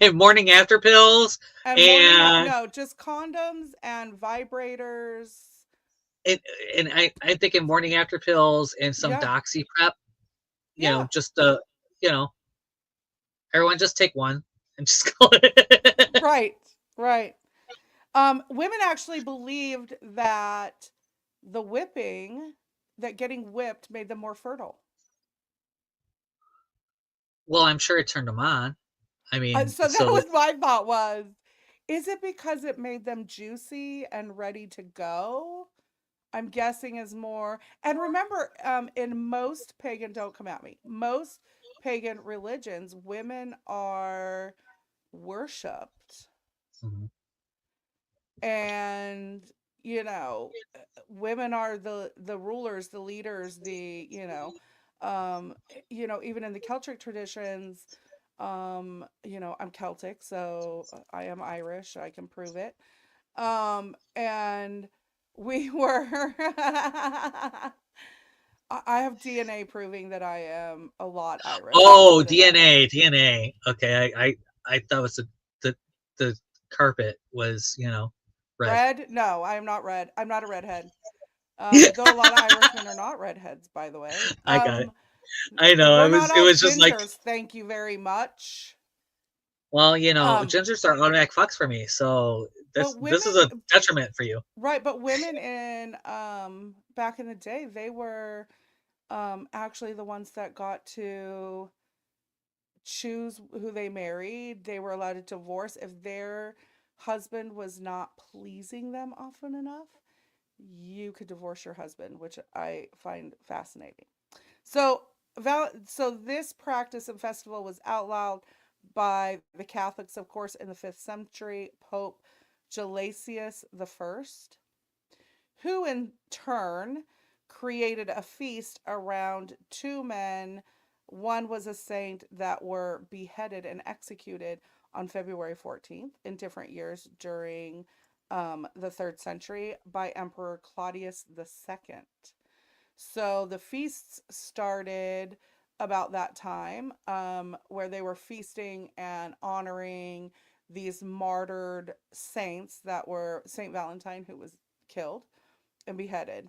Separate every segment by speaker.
Speaker 1: and morning after pills,
Speaker 2: And
Speaker 1: and
Speaker 2: no, just condoms and vibrators.
Speaker 1: and, I'm thinking morning after pills and some
Speaker 2: Yeah,
Speaker 1: doxy prep.
Speaker 2: yeah,
Speaker 1: Just you know, everyone just take one and just call it.
Speaker 2: right, right. Women actually believed that the whipping, that getting whipped made them more fertile.
Speaker 1: Well, I'm sure it turned them on. I mean,
Speaker 2: So that
Speaker 1: so
Speaker 2: was
Speaker 1: that
Speaker 2: my thought was, is it because it made them juicy and ready to go? I'm guessing is more. And remember, in most pagan, don't come at me, most pagan religions, women are worshipped.
Speaker 1: Mhm.
Speaker 2: And, you know, women are the rulers, the leaders, even in the Celtic traditions, I'm Celtic, so I am Irish, I can prove it. And we were I have DNA proving that I am a lot Irish. Let's
Speaker 1: Oh,
Speaker 2: put it that way.
Speaker 1: DNA. Okay, I thought it was the the carpet was red.
Speaker 2: Red? No, I am not red. I'm not a redhead. Though a lot of Irishmen are not redheads, by the way.
Speaker 1: I got it. I know. I
Speaker 2: We're not
Speaker 1: was. It
Speaker 2: all
Speaker 1: was just like,
Speaker 2: gingers, thank you very much.
Speaker 1: well,
Speaker 2: Um,
Speaker 1: gingers are automatic fucks for me. So
Speaker 2: but
Speaker 1: this is
Speaker 2: women,
Speaker 1: a detriment for you.
Speaker 2: right? But women in back in the day, they were actually the ones that got to choose who they married. They were allowed to divorce if their husband was not pleasing them often enough. You could divorce your husband, which I find fascinating. So, so this practice and festival was outlawed by the Catholics, of course, in the 5th century. Pope Gelasius I, who in turn created a feast around two men. One was a saint that were beheaded and executed on February 14th in different years during the 3rd century by Emperor Claudius II. So the feasts started about that time, where they were feasting and honoring these martyred saints that were Saint Valentine, who was killed and beheaded.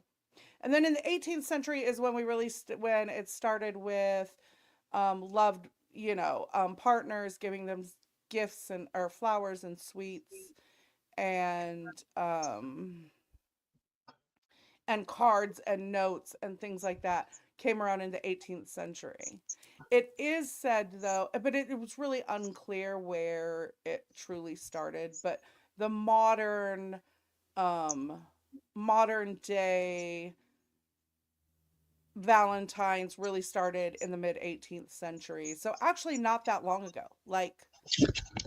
Speaker 2: And then in the 18th century is when when it started with loved, partners giving them gifts and or flowers and sweets and cards and notes and things like that came around in the 18th century. It is said though, but it was really unclear where it truly started. But the um, modern day Valentine's really started in the mid 18th century. So actually not that long ago, like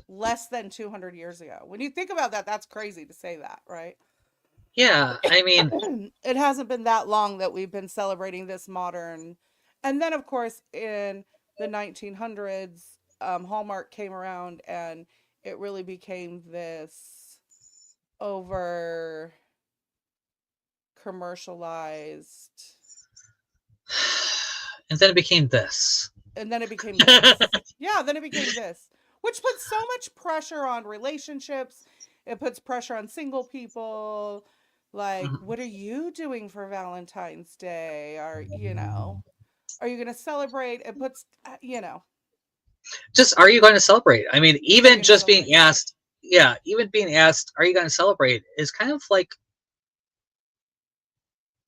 Speaker 2: less than 200 years ago. When you think about that, that's crazy to say that, right?
Speaker 1: Yeah, I mean,
Speaker 2: It hasn't been that long that we've been celebrating this modern. And then, of course, in the 1900s, Hallmark came around and it really became this over commercialized.
Speaker 1: and then it became this.
Speaker 2: And then it became this. Yeah, then it became this, which puts so much pressure on relationships. It puts pressure on single people. Like, what are you doing for Valentine's Day? Are you going to celebrate? It puts,
Speaker 1: Just, are you going to celebrate? I mean,
Speaker 2: are you
Speaker 1: even
Speaker 2: going to
Speaker 1: just being
Speaker 2: celebrate?
Speaker 1: asked, yeah, even being asked, are you going to celebrate, is kind of like,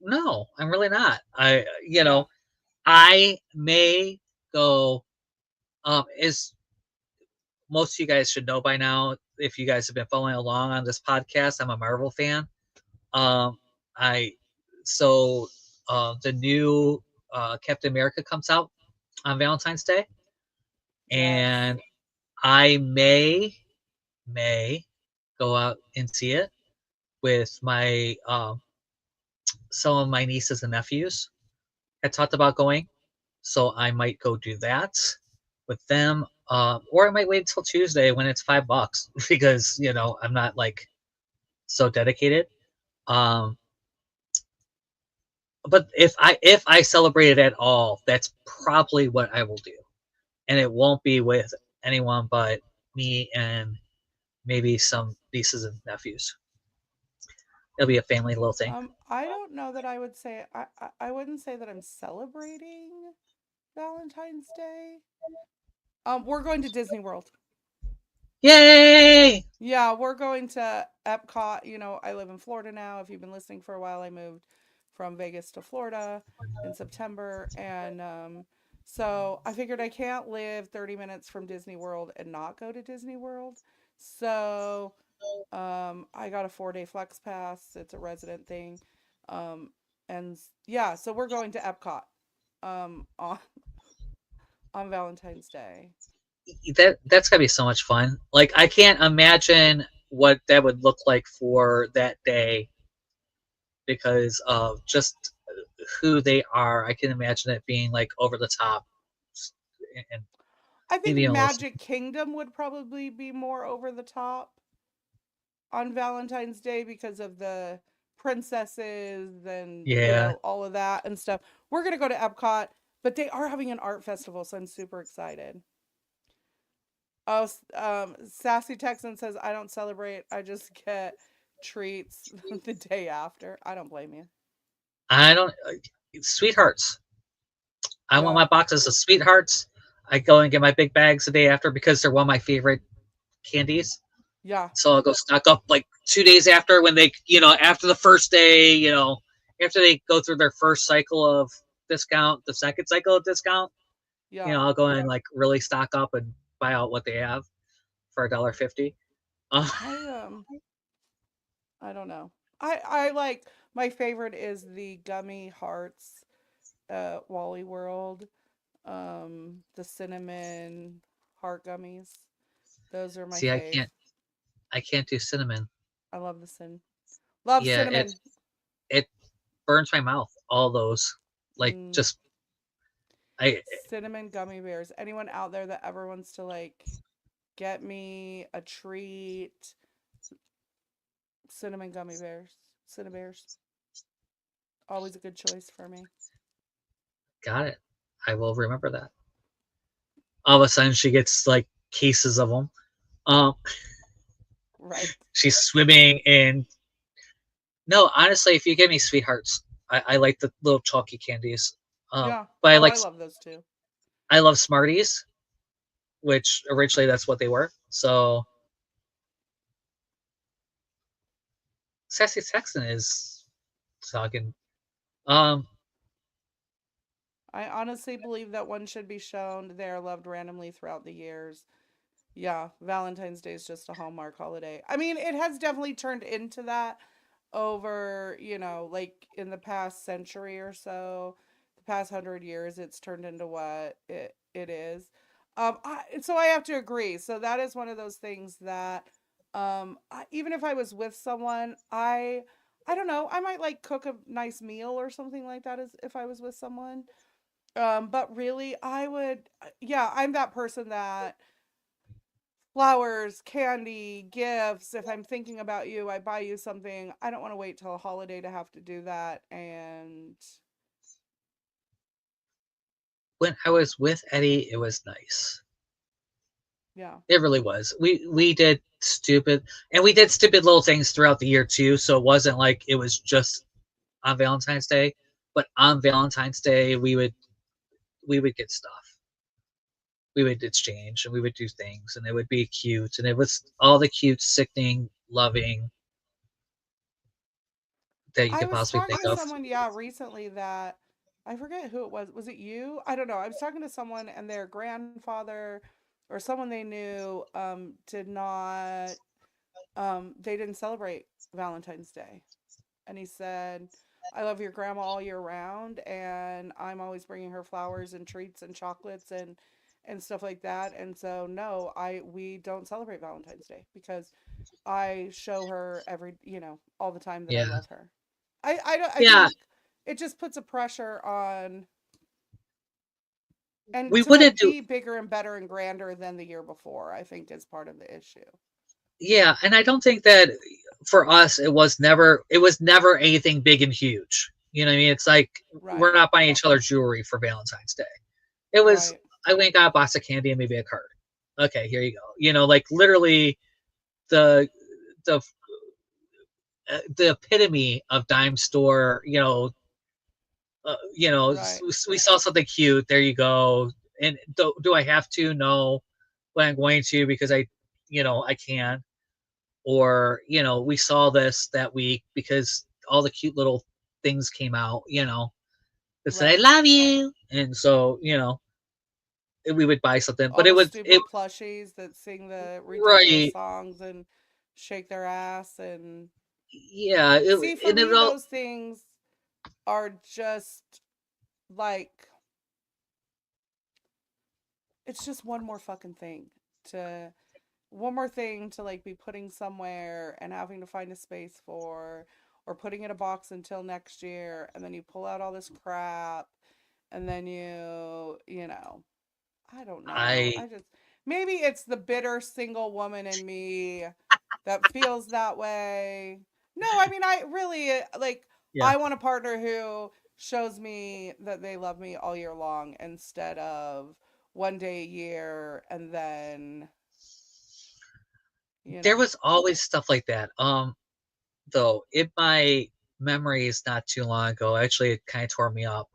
Speaker 1: no, I'm really not.
Speaker 2: Yeah.
Speaker 1: I may go. As most of you guys should know by now, if you guys have been following along on this podcast, I'm a Marvel fan. Um, I so the new Captain America comes out on Valentine's Day,
Speaker 2: Yes.
Speaker 1: and I may go out and see it with my some of my nieces and nephews. I talked about going, so I might go do that with them. Or I might wait until Tuesday when it's $5 because I'm not like so dedicated. Um, but if I celebrate it at all, that's probably what I will do, and it won't be with anyone but me and maybe some nieces and nephews. It'll be a family little thing.
Speaker 2: I don't know that I would say I wouldn't say that I'm celebrating Valentine's Day. We're going to Disney World.
Speaker 1: Yay!
Speaker 2: Yeah, we're going to Epcot. I live in Florida now. If you've been listening for a while, I moved from Vegas to Florida in September. And so I figured I can't live 30 minutes from Disney World and not go to Disney World. So I got a 4-day flex pass. It's a resident thing. Um, and yeah, so we're going to Epcot on Valentine's Day.
Speaker 1: That's gotta be so much fun. Like I can't imagine what that would look like for that day because of just who they are. I can imagine it being like over the top and
Speaker 2: I think
Speaker 1: maybe almost
Speaker 2: Magic Kingdom would probably be more over the top on Valentine's Day because of the princesses and,
Speaker 1: yeah.
Speaker 2: all of that and stuff. We're going to go to Epcot, but they are having an art festival, so I'm super excited. Oh, Sassy Texan says, I don't celebrate. I just get treats the day after. I don't blame you.
Speaker 1: I don't sweethearts. I want
Speaker 2: Yeah.
Speaker 1: my boxes of sweethearts. I go and get my big bags the day after because they're one of my favorite candies.
Speaker 2: Yeah.
Speaker 1: So I'll go stock up like 2 days after when they, after the first day, after they go through their first cycle of discount, the second cycle of discount,
Speaker 2: Yeah.
Speaker 1: I'll go and like really stock up and buy out what they have for $1.50. Uh,
Speaker 2: I don't know. I like my favorite is the gummy hearts Wally World. The cinnamon heart gummies. Those are my
Speaker 1: see,
Speaker 2: fave.
Speaker 1: I can't do cinnamon.
Speaker 2: I love the love
Speaker 1: Yeah,
Speaker 2: cinnamon.
Speaker 1: it burns my mouth. All those, like,
Speaker 2: Mm,
Speaker 1: just I
Speaker 2: cinnamon gummy bears. Anyone out there that ever wants to get me a treat? Cinnamon gummy bears. Cinnabears. Always a good choice for me.
Speaker 1: got it. I will remember that. All of a sudden, she gets like cases of them. Um,
Speaker 2: Right.
Speaker 1: she's swimming in. No, honestly, if you give me sweethearts, I like the little chalky candies.
Speaker 2: Yeah.
Speaker 1: But
Speaker 2: Oh, I love those too.
Speaker 1: I love Smarties, which originally that's what they were. So Sassy Saxon is talking. Um,
Speaker 2: I honestly believe that one should be shown they are loved randomly throughout the years. Yeah, Valentine's Day is just a Hallmark holiday. I mean, it has definitely turned into that over, like in the past century or so, the past 100 years, it's turned into what it is. So I have to agree. So that is one of those things that, even if I was with someone, I don't know, I might like cook a nice meal or something like that as if I was with someone. But really, I would, yeah, I'm that person that flowers, candy, gifts. If I'm thinking about you, I buy you something. I don't want to wait till a holiday to have to do that. And
Speaker 1: when I was with Eddie, it was nice.
Speaker 2: yeah,
Speaker 1: It really was. We did stupid little things throughout the year too. So it wasn't like it was just on Valentine's Day, but on Valentine's Day we would get stuff. We would exchange and we would do things and it would be cute and it was all the cute, sickening, loving that you
Speaker 2: I
Speaker 1: could
Speaker 2: was
Speaker 1: possibly
Speaker 2: talking
Speaker 1: think
Speaker 2: to
Speaker 1: of.
Speaker 2: someone, yeah, recently that I forget who it was. Was it you? I don't know. I was talking to someone and their grandfather or someone they knew did not they didn't celebrate Valentine's Day. And he said, I love your grandma all year round, and I'm always bringing her flowers and treats and chocolates and stuff like that. And so no, I we don't celebrate Valentine's Day because I show her all the time that I
Speaker 1: Yeah.
Speaker 2: love her. I
Speaker 1: Yeah.
Speaker 2: think it just puts a pressure on and
Speaker 1: We
Speaker 2: to
Speaker 1: wouldn't do
Speaker 2: be bigger and better and grander than the year before, I think is part of the issue.
Speaker 1: yeah, and I don't think that for us it was never anything big and huge. You know what I mean? It's like we're
Speaker 2: Right.
Speaker 1: not buying each other jewelry for Valentine's Day. It was
Speaker 2: Right.
Speaker 1: I went and got a box of candy and maybe a card. Okay, here you go. You know, like literally the the the epitome of dime store.
Speaker 2: Right.
Speaker 1: We saw something cute. There you go. And do I have to? No, but I'm going to because I can. Or we saw this that week because all the cute little things came out. That said I
Speaker 2: Right.
Speaker 1: love you, and so we would buy something.
Speaker 2: All
Speaker 1: But it
Speaker 2: the
Speaker 1: was it
Speaker 2: stupid plushies that sing the ridiculous
Speaker 1: right.
Speaker 2: songs and shake their ass and
Speaker 1: Yeah,
Speaker 2: see, for
Speaker 1: and it
Speaker 2: me
Speaker 1: all
Speaker 2: those things are just like, it's just one more fucking thing to like be putting somewhere and having to find a space for, or putting in a box until next year, and then you pull out all this crap, and then you know, I don't know.
Speaker 1: I
Speaker 2: I just, maybe it's the bitter single woman in me that feels that way. No, I mean, I really like,
Speaker 1: yeah.
Speaker 2: I want a partner who shows me that they love me all year long instead of one day a year and then, you
Speaker 1: There
Speaker 2: know.
Speaker 1: was always stuff like that. Though in my memories not too long ago, actually it kind of tore me up.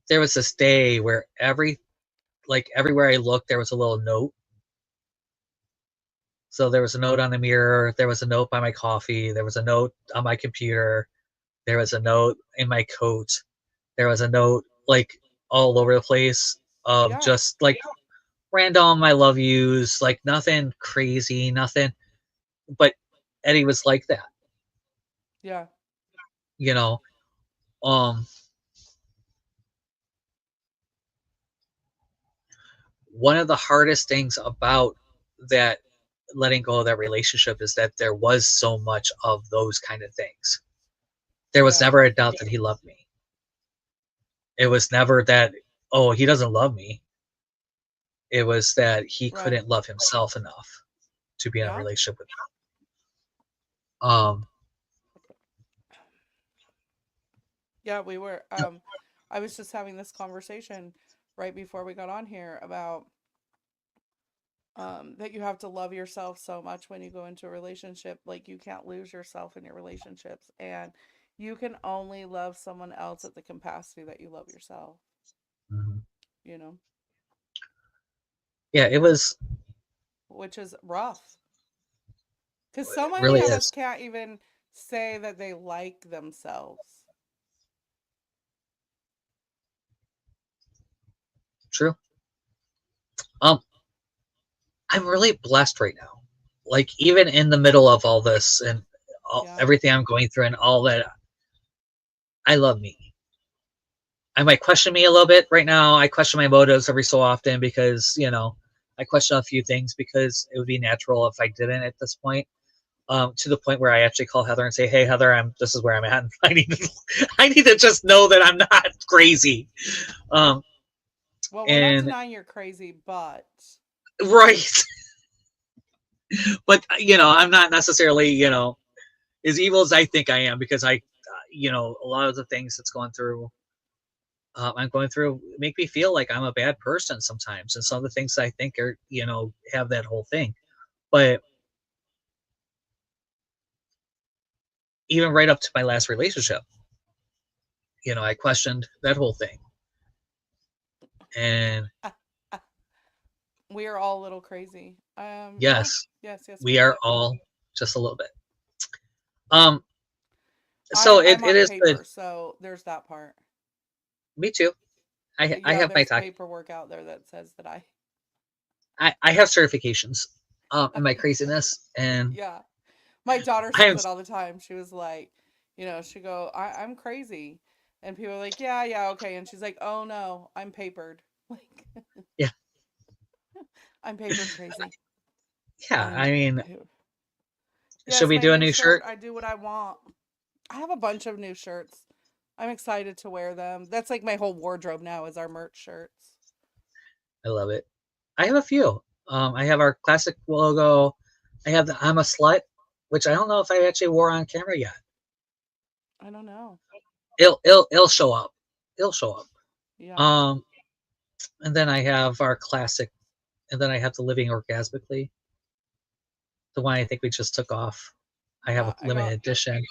Speaker 1: There was this day where everywhere I looked there was a little note. So there was a note on the mirror, there was a note by my coffee, there was a note on my computer, there was a note in my coat, there was a note like all over the place of
Speaker 2: Yeah.
Speaker 1: just like random I love yous, like nothing crazy, nothing. But Eddie was like that,
Speaker 2: Yeah.
Speaker 1: you know. Um, One of the hardest things about that letting go of that relationship is that there was so much of those kind of things. There was
Speaker 2: Yeah.
Speaker 1: never a doubt that he loved me. It was never that, oh, he doesn't love me. It was that he
Speaker 2: Right.
Speaker 1: couldn't love himself enough to be in a
Speaker 2: Yeah.
Speaker 1: relationship with me. Um,
Speaker 2: Yeah, we were I was just having this conversation right before we got on here about that you have to love yourself so much when you go into a relationship, like you can't lose yourself in your relationships, and you can only love someone else at the capacity that you love yourself,
Speaker 1: mhm.
Speaker 2: you know,
Speaker 1: Yeah,
Speaker 2: which is rough because so
Speaker 1: it
Speaker 2: many
Speaker 1: really
Speaker 2: of us
Speaker 1: is
Speaker 2: can't even say that they like themselves.
Speaker 1: true. Um, I'm really blessed right now. Like even in the middle of all this and
Speaker 2: Yeah.
Speaker 1: everything I'm going through and all that, I love me. I might question me a little bit right now. I question my motives every so often because I question a few things because it would be natural if I didn't at this point. To the point where I actually call Heather and say, "Hey, Heather, this is where I'm at. And I need to just know that I'm not crazy." Um,
Speaker 2: Well, we're not
Speaker 1: and
Speaker 2: denying you're crazy, but
Speaker 1: right, but I'm not necessarily as evil as I think I am because a lot of the things that's going through I'm going through make me feel like I'm a bad person sometimes, and some of the things I think are have that whole thing. But even right up to my last relationship, I questioned that whole thing, and
Speaker 2: we are all a little crazy. Yeah.
Speaker 1: yes,
Speaker 2: Yes, yes, we
Speaker 1: we
Speaker 2: are.
Speaker 1: are all just a little bit. Um, so
Speaker 2: I'm
Speaker 1: it
Speaker 2: on
Speaker 1: is good.
Speaker 2: paper, so there's that part.
Speaker 1: Me too. I
Speaker 2: Yeah,
Speaker 1: have my
Speaker 2: there's
Speaker 1: talk.
Speaker 2: paperwork out there that says that I
Speaker 1: I have certifications in my craziness, and
Speaker 2: yeah. My daughter
Speaker 1: I
Speaker 2: says
Speaker 1: am
Speaker 2: it all the time. She was like, she go, I'm crazy. And people are like, yeah, yeah, okay. And she's like, oh no, I'm papered. Like,
Speaker 1: yeah
Speaker 2: I'm papered crazy.
Speaker 1: yeah. I
Speaker 2: And
Speaker 1: mean, should
Speaker 2: yes,
Speaker 1: we
Speaker 2: my
Speaker 1: do a
Speaker 2: new
Speaker 1: new
Speaker 2: shirt,
Speaker 1: shirt?
Speaker 2: I do what I want. I have a bunch of new shirts. I'm excited to wear them. That's like my whole wardrobe now is our merch shirts.
Speaker 1: I love it. I have a few. I have our classic logo. I have the I'm a slut, which I don't know if I actually wore on camera yet.
Speaker 2: I don't know.
Speaker 1: It'll show up. It'll show up.
Speaker 2: Yeah.
Speaker 1: Um, And then I have our classic, and then I have the living orgasmically, the one I think we just took off. I have
Speaker 2: Yeah,
Speaker 1: a limited edition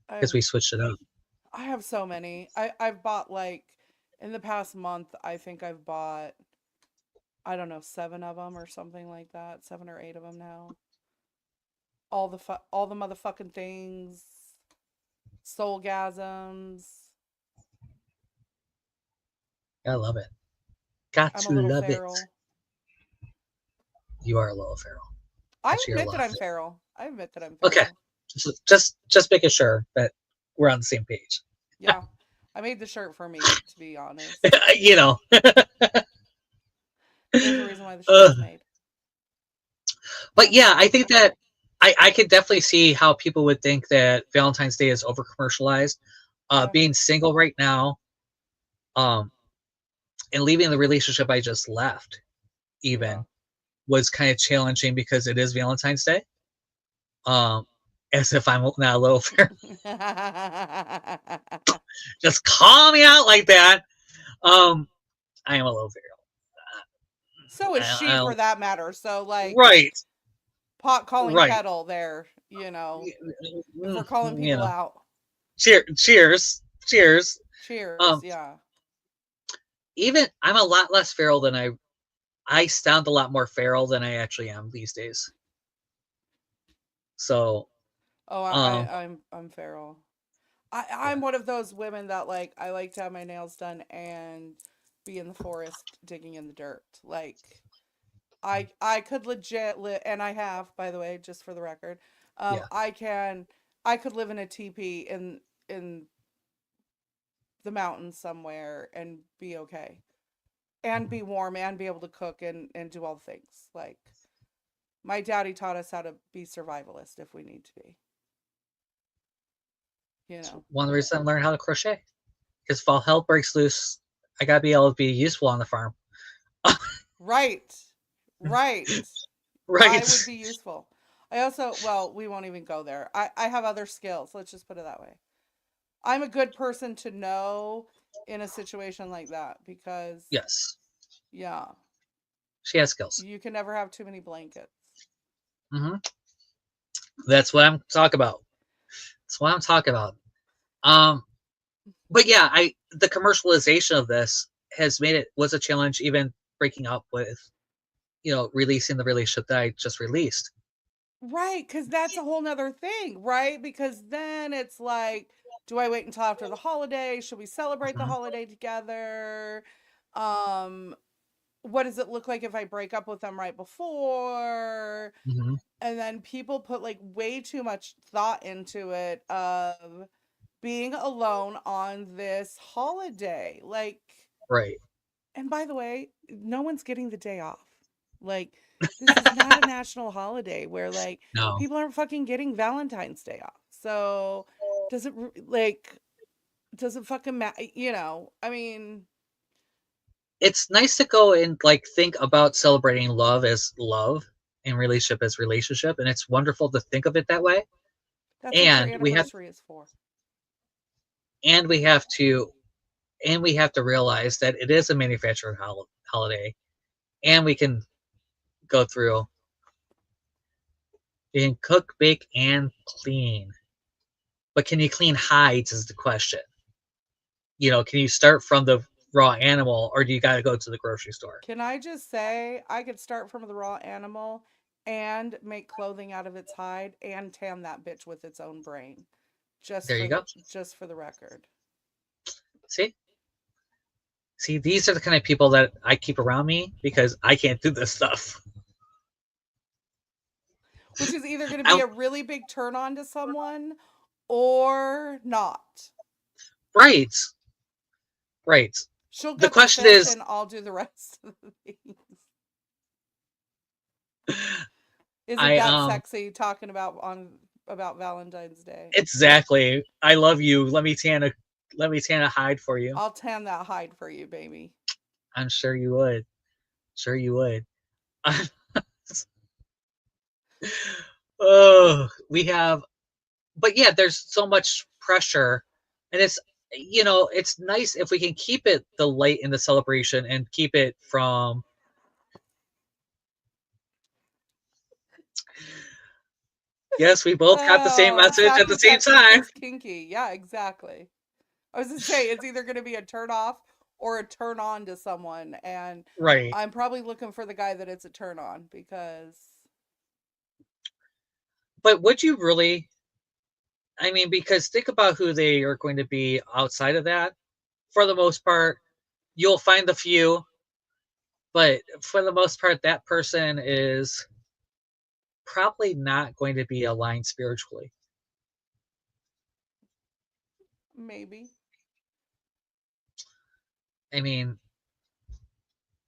Speaker 2: I
Speaker 1: because
Speaker 2: have
Speaker 1: we switched it up.
Speaker 2: I have so many. I've bought like in the past month, I think I've bought, I don't know, 7 of them or something like that. 7 or 8 of them now. All the motherfucking things. Soulgasms.
Speaker 1: I love it. Got
Speaker 2: I'm a
Speaker 1: to
Speaker 2: little
Speaker 1: love it.
Speaker 2: feral.
Speaker 1: You are a little feral,
Speaker 2: I
Speaker 1: but you're a
Speaker 2: admit that
Speaker 1: lot.
Speaker 2: I'm feral. I admit that I'm
Speaker 1: Okay,
Speaker 2: feral.
Speaker 1: just making sure that we're on the same page.
Speaker 2: Yeah. I made the shirt for me, to be honest.
Speaker 1: You know.
Speaker 2: There's a reason why the shirt was made.
Speaker 1: But
Speaker 2: That's
Speaker 1: yeah,
Speaker 2: it.
Speaker 1: I think that I could definitely see how people would think that Valentine's Day is over commercialized.
Speaker 2: Yeah.
Speaker 1: Being single right now, um, and leaving the relationship I just left,
Speaker 2: Yeah.
Speaker 1: even was kind of challenging because it is Valentine's Day. Um, as if I'm not a little fair. Just call me out like that. Um, I am a little fair.
Speaker 2: So is she,
Speaker 1: I
Speaker 2: for that matter. So, like,
Speaker 1: right,
Speaker 2: pot calling
Speaker 1: right.
Speaker 2: kettle there, if we're calling
Speaker 1: You
Speaker 2: people
Speaker 1: know,
Speaker 2: out.
Speaker 1: cheers, cheers.
Speaker 2: Cheers.
Speaker 1: Um,
Speaker 2: Yeah.
Speaker 1: even I'm a lot less feral than I sound a lot more feral than I actually am these days. So,
Speaker 2: Oh,
Speaker 1: um,
Speaker 2: I'm feral. I'm
Speaker 1: yeah,
Speaker 2: one of those women that, like, I like to have my nails done and be in the forest digging in the dirt. Like, I could legit live, and I have, by the way, just for the record.
Speaker 1: yeah,
Speaker 2: I could live in a teepee in the mountains somewhere and be okay, and be warm and be able to cook and do all the things. Like, my daddy taught us how to be survivalist if we need to be. You
Speaker 1: it's
Speaker 2: know.
Speaker 1: one of the reasons I learned how to crochet. Because if all hell breaks loose, I gotta be able to be useful on the farm.
Speaker 2: Right. Right. I
Speaker 1: Right.
Speaker 2: would be useful. I also, well, we won't even go there. I have other skills. Let's just put it that way. I'm a good person to know in a situation like that because,
Speaker 1: Yes,
Speaker 2: yeah,
Speaker 1: she has skills.
Speaker 2: you can never have too many blankets.
Speaker 1: Hmm. That's what I'm talking about. That's what I'm talking about. Um, but yeah, I the commercialization of this has made it was a challenge. Even breaking up with, releasing the relationship that I just released.
Speaker 2: Right, because that's a whole nother thing, right? Because then it's like, do I wait until after the holiday? Should we celebrate the
Speaker 1: Hmm.
Speaker 2: holiday together? Um, what does it look like if I break up with them right before?
Speaker 1: Hmm.
Speaker 2: And then people put like way too much thought into it of being alone on this holiday. Like,
Speaker 1: Right.
Speaker 2: and by the way, no one's getting the day off. Like, this is not a national holiday where like
Speaker 1: No,
Speaker 2: people aren't fucking getting Valentine's Day off. So, does it like does it fucking matter? I mean,
Speaker 1: it's nice to go and like think about celebrating love as love and relationship as relationship, and it's wonderful to think of it that way.
Speaker 2: that's what your
Speaker 1: And we have
Speaker 2: anniversary is for.
Speaker 1: and we have to and we have to realize that it is a manufactured holiday, and we can go through. You can cook, bake, and clean, but can you clean hides? Is the question. Can you start from the raw animal, or do you got to go to the grocery store?
Speaker 2: Can I just say I could start from the raw animal and make clothing out of its hide and tan that bitch with its own brain.
Speaker 1: There you go.
Speaker 2: Just for the record.
Speaker 1: See, these are the kind of people that I keep around me because I can't do this stuff.
Speaker 2: Which is either going to be
Speaker 1: I,
Speaker 2: a really big turn on to someone or not.
Speaker 1: right, right.
Speaker 2: She'll
Speaker 1: The
Speaker 2: get the
Speaker 1: question
Speaker 2: fish
Speaker 1: is,
Speaker 2: and I'll do the rest of the things. Isn't
Speaker 1: I
Speaker 2: that sexy talking about Valentine's Day?
Speaker 1: exactly. I love you. Let me tan a hide for you.
Speaker 2: I'll tan that hide for you, baby.
Speaker 1: I'm sure you would. Sure you would. Oh, we have, but yeah, there's so much pressure, and it's nice if we can keep it the light in the celebration and keep it from. Yes, we both got the same
Speaker 2: Oh,
Speaker 1: message at the
Speaker 2: Sassy
Speaker 1: same
Speaker 2: Pet thinks
Speaker 1: time.
Speaker 2: it's kinky. Yeah, exactly. I was gonna say it's either gonna be a turn off or a turn on to someone, and
Speaker 1: Right.
Speaker 2: I'm probably looking for the guy that it's a turn on because
Speaker 1: But would you really? I mean, because think about who they are going to be outside of that. For the most part, you'll find the few, but for the most part, that person is probably not going to be aligned spiritually.
Speaker 2: maybe.
Speaker 1: I mean,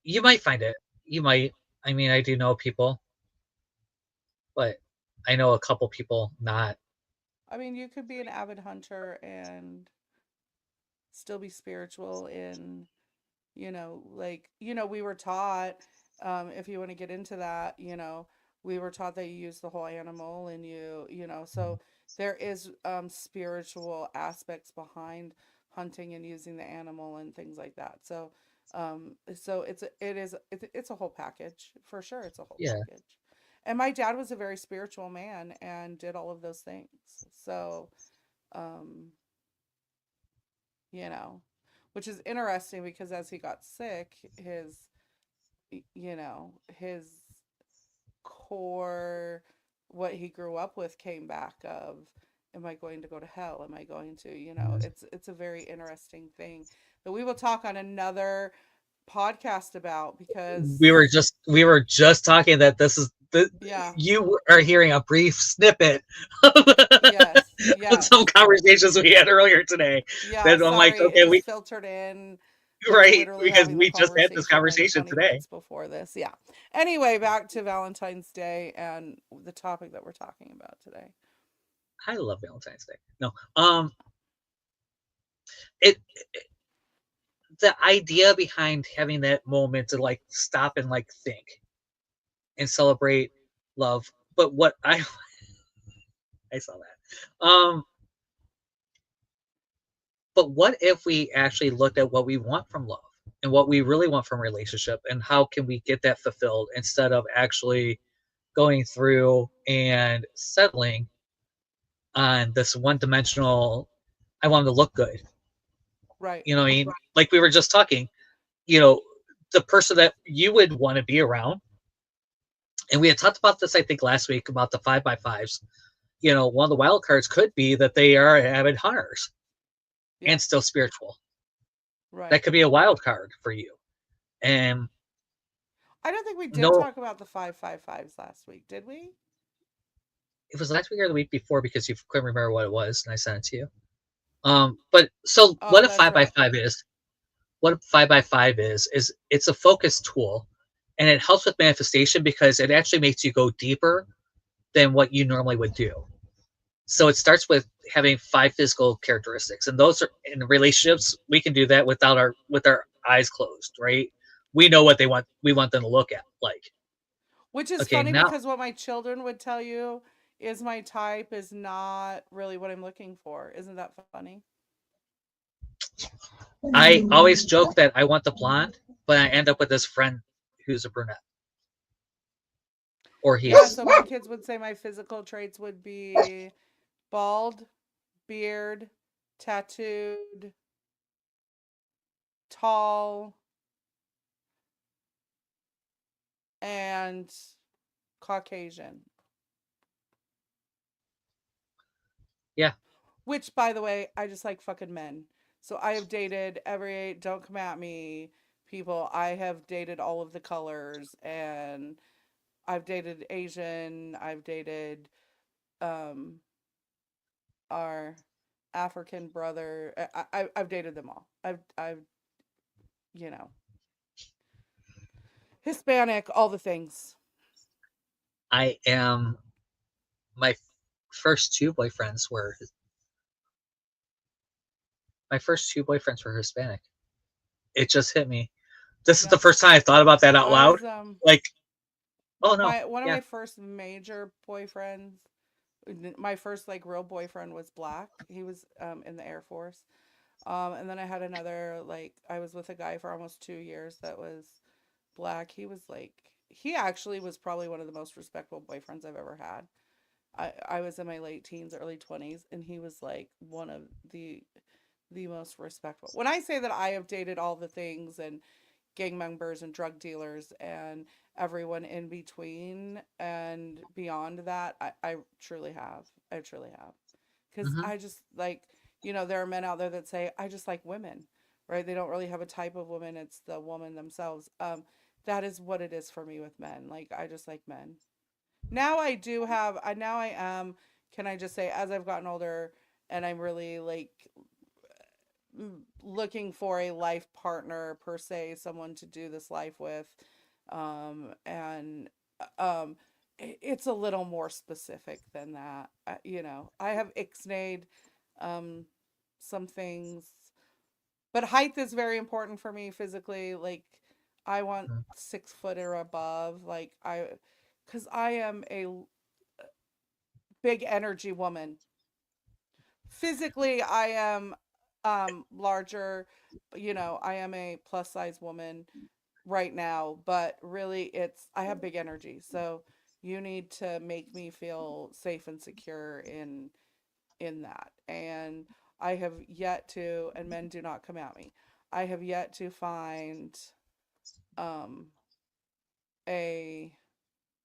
Speaker 1: you might find it. You might. I mean, I do know people, but I know a couple people not.
Speaker 2: I mean, you could be an avid hunter and still be spiritual in, like, we were taught, if you want to get into that, we were taught that you use the whole animal and so there is spiritual aspects behind hunting and using the animal and things like that. So it's a whole package for sure. It's a whole
Speaker 1: Yeah,
Speaker 2: package. And my dad was a very spiritual man and did all of those things. So, um, you know, which is interesting because as he got sick, his core, what he grew up with came back of, am I going to go to hell? Am I going to, it's a very interesting thing that we will talk on another podcast about because,
Speaker 1: we were just talking that this is the
Speaker 2: yeah,
Speaker 1: you are hearing a brief snippet of
Speaker 2: yes,
Speaker 1: some
Speaker 2: yes.
Speaker 1: conversations we had earlier today.
Speaker 2: Yeah,
Speaker 1: That I'm like,
Speaker 2: sorry, it
Speaker 1: okay,
Speaker 2: just
Speaker 1: we
Speaker 2: filtered in. We were
Speaker 1: right
Speaker 2: literally
Speaker 1: because
Speaker 2: having the
Speaker 1: we just had this
Speaker 2: conversation like
Speaker 1: conversation
Speaker 2: 20
Speaker 1: today.
Speaker 2: minutes before this. Yeah. Anyway, back to Valentine's Day and the topic that we're talking about today.
Speaker 1: I love Valentine's Day. No, it the idea behind having that moment to like stop and like think and celebrate love. But what I saw that. But what if we actually looked at what we want from love and what we really want from a relationship and how can we get that fulfilled instead of actually going through and settling on this one dimensional, I want them to look good.
Speaker 2: Right.
Speaker 1: You know what I mean? Like we were just talking, you know, the person that you would want to be around. And we had talked about this, I think, last week about the 5x5s. One of the wild cards could be that they are avid hunters
Speaker 2: Yeah.
Speaker 1: and still spiritual. That
Speaker 2: Right.
Speaker 1: could be a wild card for you. And
Speaker 2: I don't think we did
Speaker 1: no,
Speaker 2: talk about the 555s last week, did we?
Speaker 1: it was last week or the week before because you couldn't remember what it was, and I sent it to you. But so
Speaker 2: Oh,
Speaker 1: what a
Speaker 2: that's
Speaker 1: five by
Speaker 2: right.
Speaker 1: five is? What a 5x5 is it's a focus tool, and it helps with manifestation because it actually makes you go deeper than what you normally would do. So it starts with having 5 physical characteristics, and those are in relationships. We can do that with our eyes closed, right? We know what they want. We want them to look at. Like,
Speaker 2: Which is
Speaker 1: okay,
Speaker 2: funny
Speaker 1: now
Speaker 2: because what my children would tell you is my type is not really what I'm looking for. Isn't that funny?
Speaker 1: I always joke that I want the blonde, but I end up with this friend who's a brunette, or
Speaker 2: Yeah,
Speaker 1: he's
Speaker 2: so my kids would say my physical traits would be bald, beard, tattooed, tall, and Caucasian.
Speaker 1: yeah.
Speaker 2: Which, by the way, I just like fucking men. So I have dated every, don't come at me, people. I have dated all of the colors, and I've dated Asian. I've dated um our African brother. I've dated them all. I've you know Hispanic, all the things.
Speaker 1: I am my first two boyfriends were my first two boyfriends were Hispanic. It just hit me. This is
Speaker 2: Yeah,
Speaker 1: the first time I thought about that out
Speaker 2: I
Speaker 1: loud.
Speaker 2: was
Speaker 1: Like, oh no,
Speaker 2: my one of
Speaker 1: yeah,
Speaker 2: my first major boyfriends. My first like real boyfriend was black. He was in the Air Force. And then I had another, like, I was with a guy for almost 2 years that was black. He was like, he actually was probably one of the most respectful boyfriends I've ever had. I was in my late teens, early 20s, and he was like one of the most respectful. When I say that I have dated all the things and gang members and drug dealers and everyone in between and beyond that, I truly have. I truly have. Because
Speaker 1: Hmm.
Speaker 2: I just like, there are men out there that say, I just like women, right? They don't really have a type of woman, it's the woman themselves. That is what it is for me with men. Like, I just like men. Now I do have, now I am, can I just say, as I've gotten older and I'm really like looking for a life partner per se, someone to do this life with, and it's a little more specific than that. I have ixnayed um, some things, but height is very important for me physically. Like, I want 6 foot or above. Like, because I am a big energy woman. Physically, I am larger. I am a plus size woman right now, but really I have big energy. So you need to make me feel safe and secure in that. And I have yet to, and men do not come at me. I have yet to find um a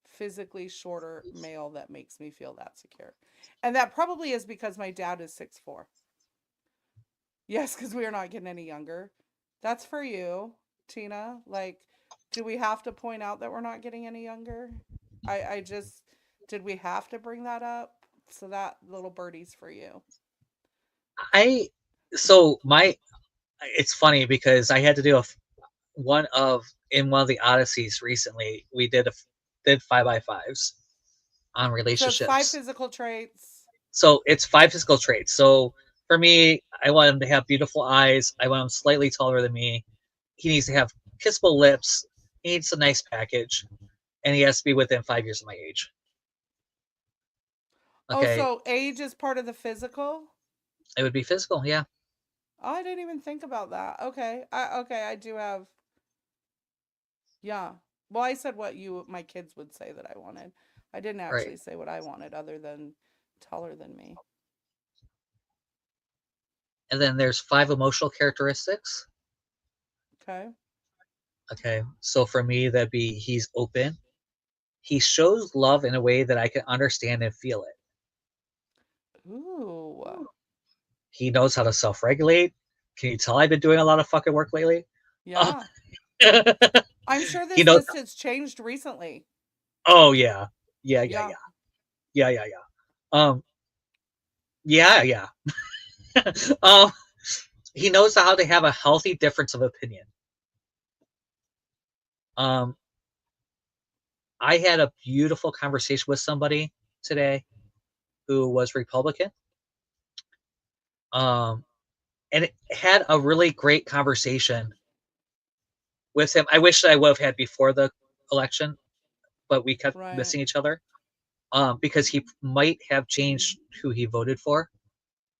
Speaker 2: physically shorter male that makes me feel that secure. And that probably is because my dad is 6'4". Yes, because we are not getting any younger. That's for you, Tina. Like, do we have to point out that we're not getting any younger? I just, did we have to bring that up? So that little birdie's for you.
Speaker 1: I so my it's funny because I had to do one of in one of the Odysseys recently. We did 5x5s on
Speaker 2: So it's 5
Speaker 1: relationships.
Speaker 2: physical traits.
Speaker 1: So it's 5 physical traits. So for me, I want him to have beautiful eyes. I want him slightly taller than me. He needs to have kissable lips. He needs a nice package, and he has to be within 5 years of my age.
Speaker 2: Oh,
Speaker 1: Okay,
Speaker 2: so age is part of the physical?
Speaker 1: it would be physical. Yeah,
Speaker 2: Oh, I didn't even think about that. Okay, I do have, yeah. Well, I said what my kids would say that I wanted. I didn't
Speaker 1: right.
Speaker 2: actually say what I wanted other than taller than me.
Speaker 1: And then there's 5 emotional characteristics.
Speaker 2: Okay.
Speaker 1: Okay, so for me, that'd be he's open. He shows love in a way that I can understand and feel it.
Speaker 2: Ooh.
Speaker 1: He knows how to self-regulate. Can you tell I've been doing a lot of fucking work lately? Uh,
Speaker 2: Yeah. I'm sure
Speaker 1: he
Speaker 2: this
Speaker 1: knows.
Speaker 2: list has changed recently.
Speaker 1: Oh yeah, yeah, yeah,
Speaker 2: Yeah.
Speaker 1: yeah, yeah, yeah, yeah. Yeah, yeah. um, he knows how to have a healthy difference of opinion. Um, I had a beautiful conversation with somebody today who was Republican. Um, and it had a really great conversation with him. I wish that I would have had before the election, but we kept
Speaker 2: Right.
Speaker 1: missing each other. Because he might have changed who he voted for.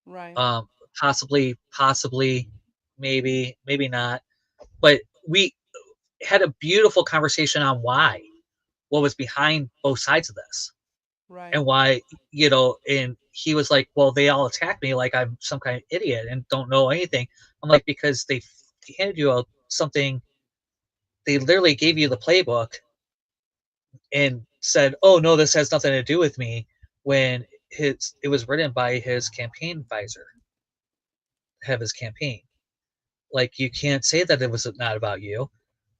Speaker 2: Right.
Speaker 1: Um, possibly, maybe not. But we had a beautiful conversation on what was behind both sides of this,
Speaker 2: Right.
Speaker 1: and why, and he was like, well, they all attack me like I'm some kind of idiot and don't know anything. I'm like, because they handed you something, they literally gave you the playbook and said, oh no, this has nothing to do with me, when it was written by his campaign advisor, head of his campaign. Like, you can't say that it was not about you.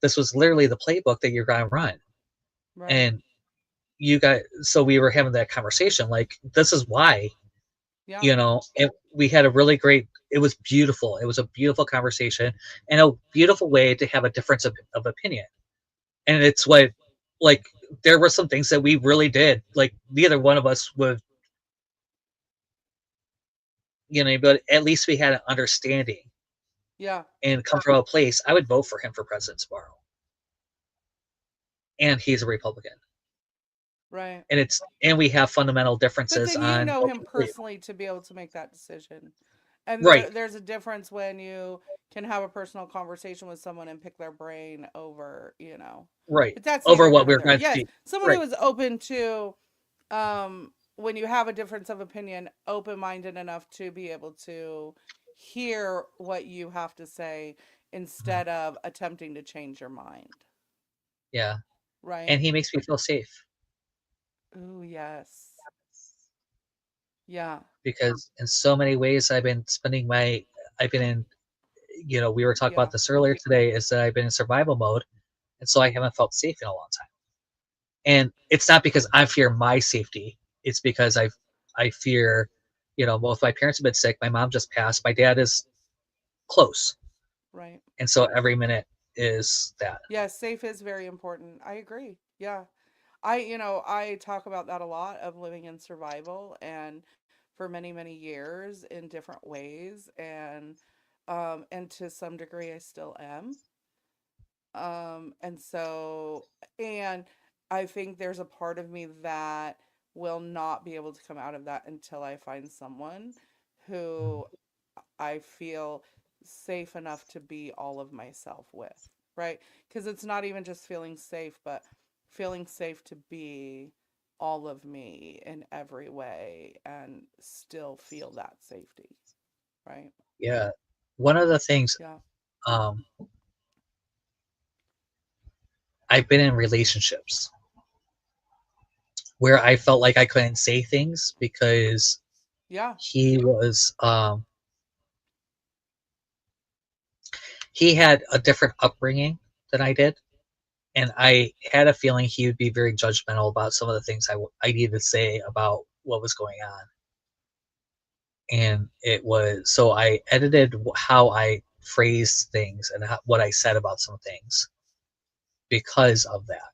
Speaker 1: This was literally the playbook that you're gonna run.
Speaker 2: Right.
Speaker 1: And so we were having that conversation, like, this is why,
Speaker 2: Yeah.
Speaker 1: and we had a really great, it was beautiful. It was a beautiful conversation and a beautiful way to have a difference of opinion. And it's what, like, there were some things that we really did, like, neither one of us would, but at least we had an understanding
Speaker 2: Yeah.
Speaker 1: and come from a place. I would vote for him for president tomorrow, and he's a Republican,
Speaker 2: Right.
Speaker 1: and we have fundamental
Speaker 2: But
Speaker 1: differences
Speaker 2: then you
Speaker 1: on,
Speaker 2: know him
Speaker 1: okay,
Speaker 2: personally to be able to make that decision. And
Speaker 1: Right,
Speaker 2: there's a difference when you can have a personal conversation with someone and pick their brain over,
Speaker 1: right.
Speaker 2: but that's
Speaker 1: Over
Speaker 2: neither here
Speaker 1: what
Speaker 2: nor
Speaker 1: we're
Speaker 2: there.
Speaker 1: going to
Speaker 2: Yes,
Speaker 1: be.
Speaker 2: someone who
Speaker 1: Right.
Speaker 2: is open to, when you have a difference of opinion, open minded enough to be able to hear what you have to say
Speaker 1: Mhm.
Speaker 2: instead of attempting to change your mind,
Speaker 1: Yeah.
Speaker 2: right?
Speaker 1: And he makes me feel safe
Speaker 2: Ooh, yes. Yeah,
Speaker 1: because in so many ways I've been in, we were talking about
Speaker 2: yeah,
Speaker 1: this earlier today, is that I've been in survival mode. And so I haven't felt safe in a long time. And it's not because I fear my safety. It's because I fear, both my parents have been sick. My mom just passed. My dad is close.
Speaker 2: right.
Speaker 1: And so every minute is that.
Speaker 2: Yeah, safe is very important. I agree. Yeah. I talk about that a lot of living in survival and for many, many years in different ways and to some degree I still am. And so and I think there's a part of me that will not be able to come out of that until I find someone who I feel safe enough to be all of myself with, right? Because it's not even just feeling safe, but feeling safe to be all of me in every way and still feel that safety, right?
Speaker 1: Yeah. One of the things,
Speaker 2: Yeah.
Speaker 1: um, I've been in relationships where I felt like I couldn't say things because
Speaker 2: Yeah.
Speaker 1: he was, he had a different upbringing than I did. And I had a feeling he would be very judgmental about some of the things I needed to say about what was going on. And it was, so I edited how I phrased things and what I said about some things because of that.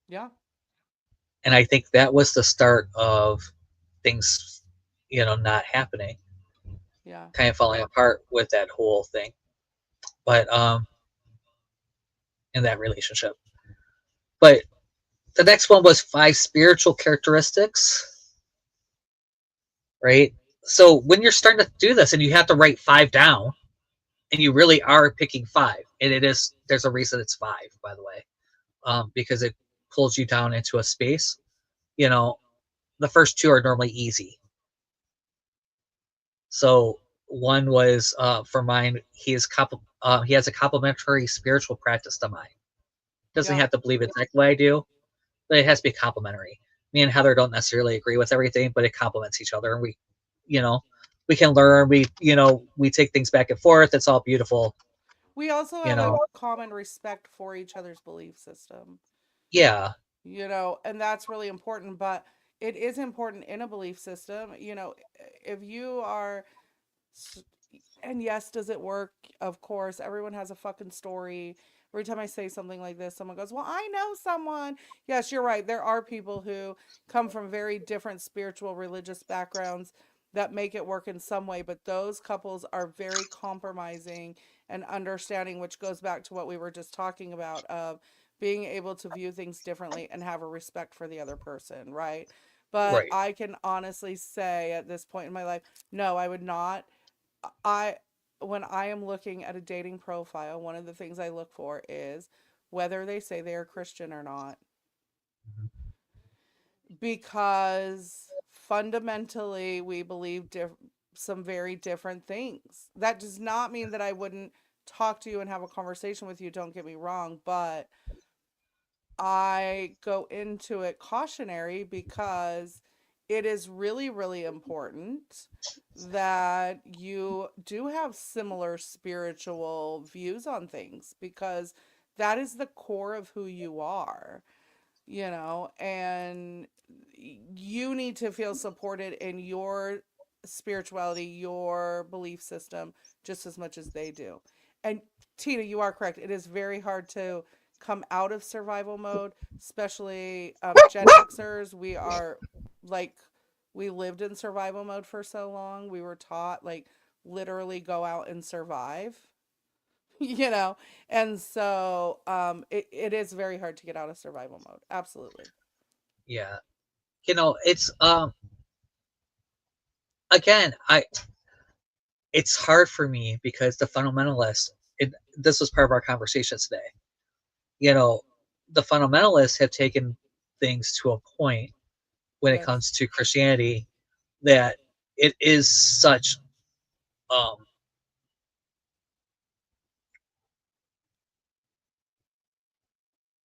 Speaker 2: Yeah.
Speaker 1: And I think that was the start of things, not happening,
Speaker 2: Yeah.
Speaker 1: kind of falling apart with that whole thing. But in that relationship. But the next one was 5 spiritual characteristics, right? So when you're starting to do this and you have to write 5 down, and you really are picking 5, and there's a reason it's 5, by the way, because it pulls you down into a space. You know, the first 2 are normally easy. So one was, for mine, he has a complementary spiritual practice to mine. Doesn't
Speaker 2: Yeah.
Speaker 1: have to believe exactly what I do, but it has to be complementary. Me and Heather don't necessarily agree with everything, but it complements each other. And you know, we can learn. We take things back and forth. It's all beautiful.
Speaker 2: We also
Speaker 1: You
Speaker 2: have a
Speaker 1: know,
Speaker 2: common respect for each other's belief system,
Speaker 1: yeah,
Speaker 2: and that's really important. But it is important in a belief system, if you are, and yes, does it work? Of course, everyone has a fucking story. Every time I say something like this, someone goes, "Well, I know someone." Yes, you're right. There are people who come from very different spiritual, religious backgrounds that make it work in some way, but those couples are very compromising and understanding, which goes back to what we were just talking about of being able to view things differently and have a respect for the other person, right? But
Speaker 1: right.
Speaker 2: I can honestly say at this point in my life, no, I would not. I When I am looking at a dating profile, one of the things I look for is whether they say they are Christian or not, because fundamentally we believe some very different things. That does not mean that I wouldn't talk to you and have a conversation with you, don't get me wrong, but I go into it cautionary because it is really, really important that you do have similar spiritual views on things because that is the core of who you are, and you need to feel supported in your spirituality, your belief system, just as much as they do. And Tina, you are correct. It is very hard to come out of survival mode, especially Gen Xers. We are like, we lived in survival mode for so long. We were taught, like, literally go out and survive, you know? And so it is very hard to get out of survival mode. Absolutely.
Speaker 1: Yeah. It's again, it's hard for me because the fundamentalists, this was part of our conversation today, you know, the fundamentalists have taken things to a point when it
Speaker 2: Yes.
Speaker 1: comes to Christianity that it is such um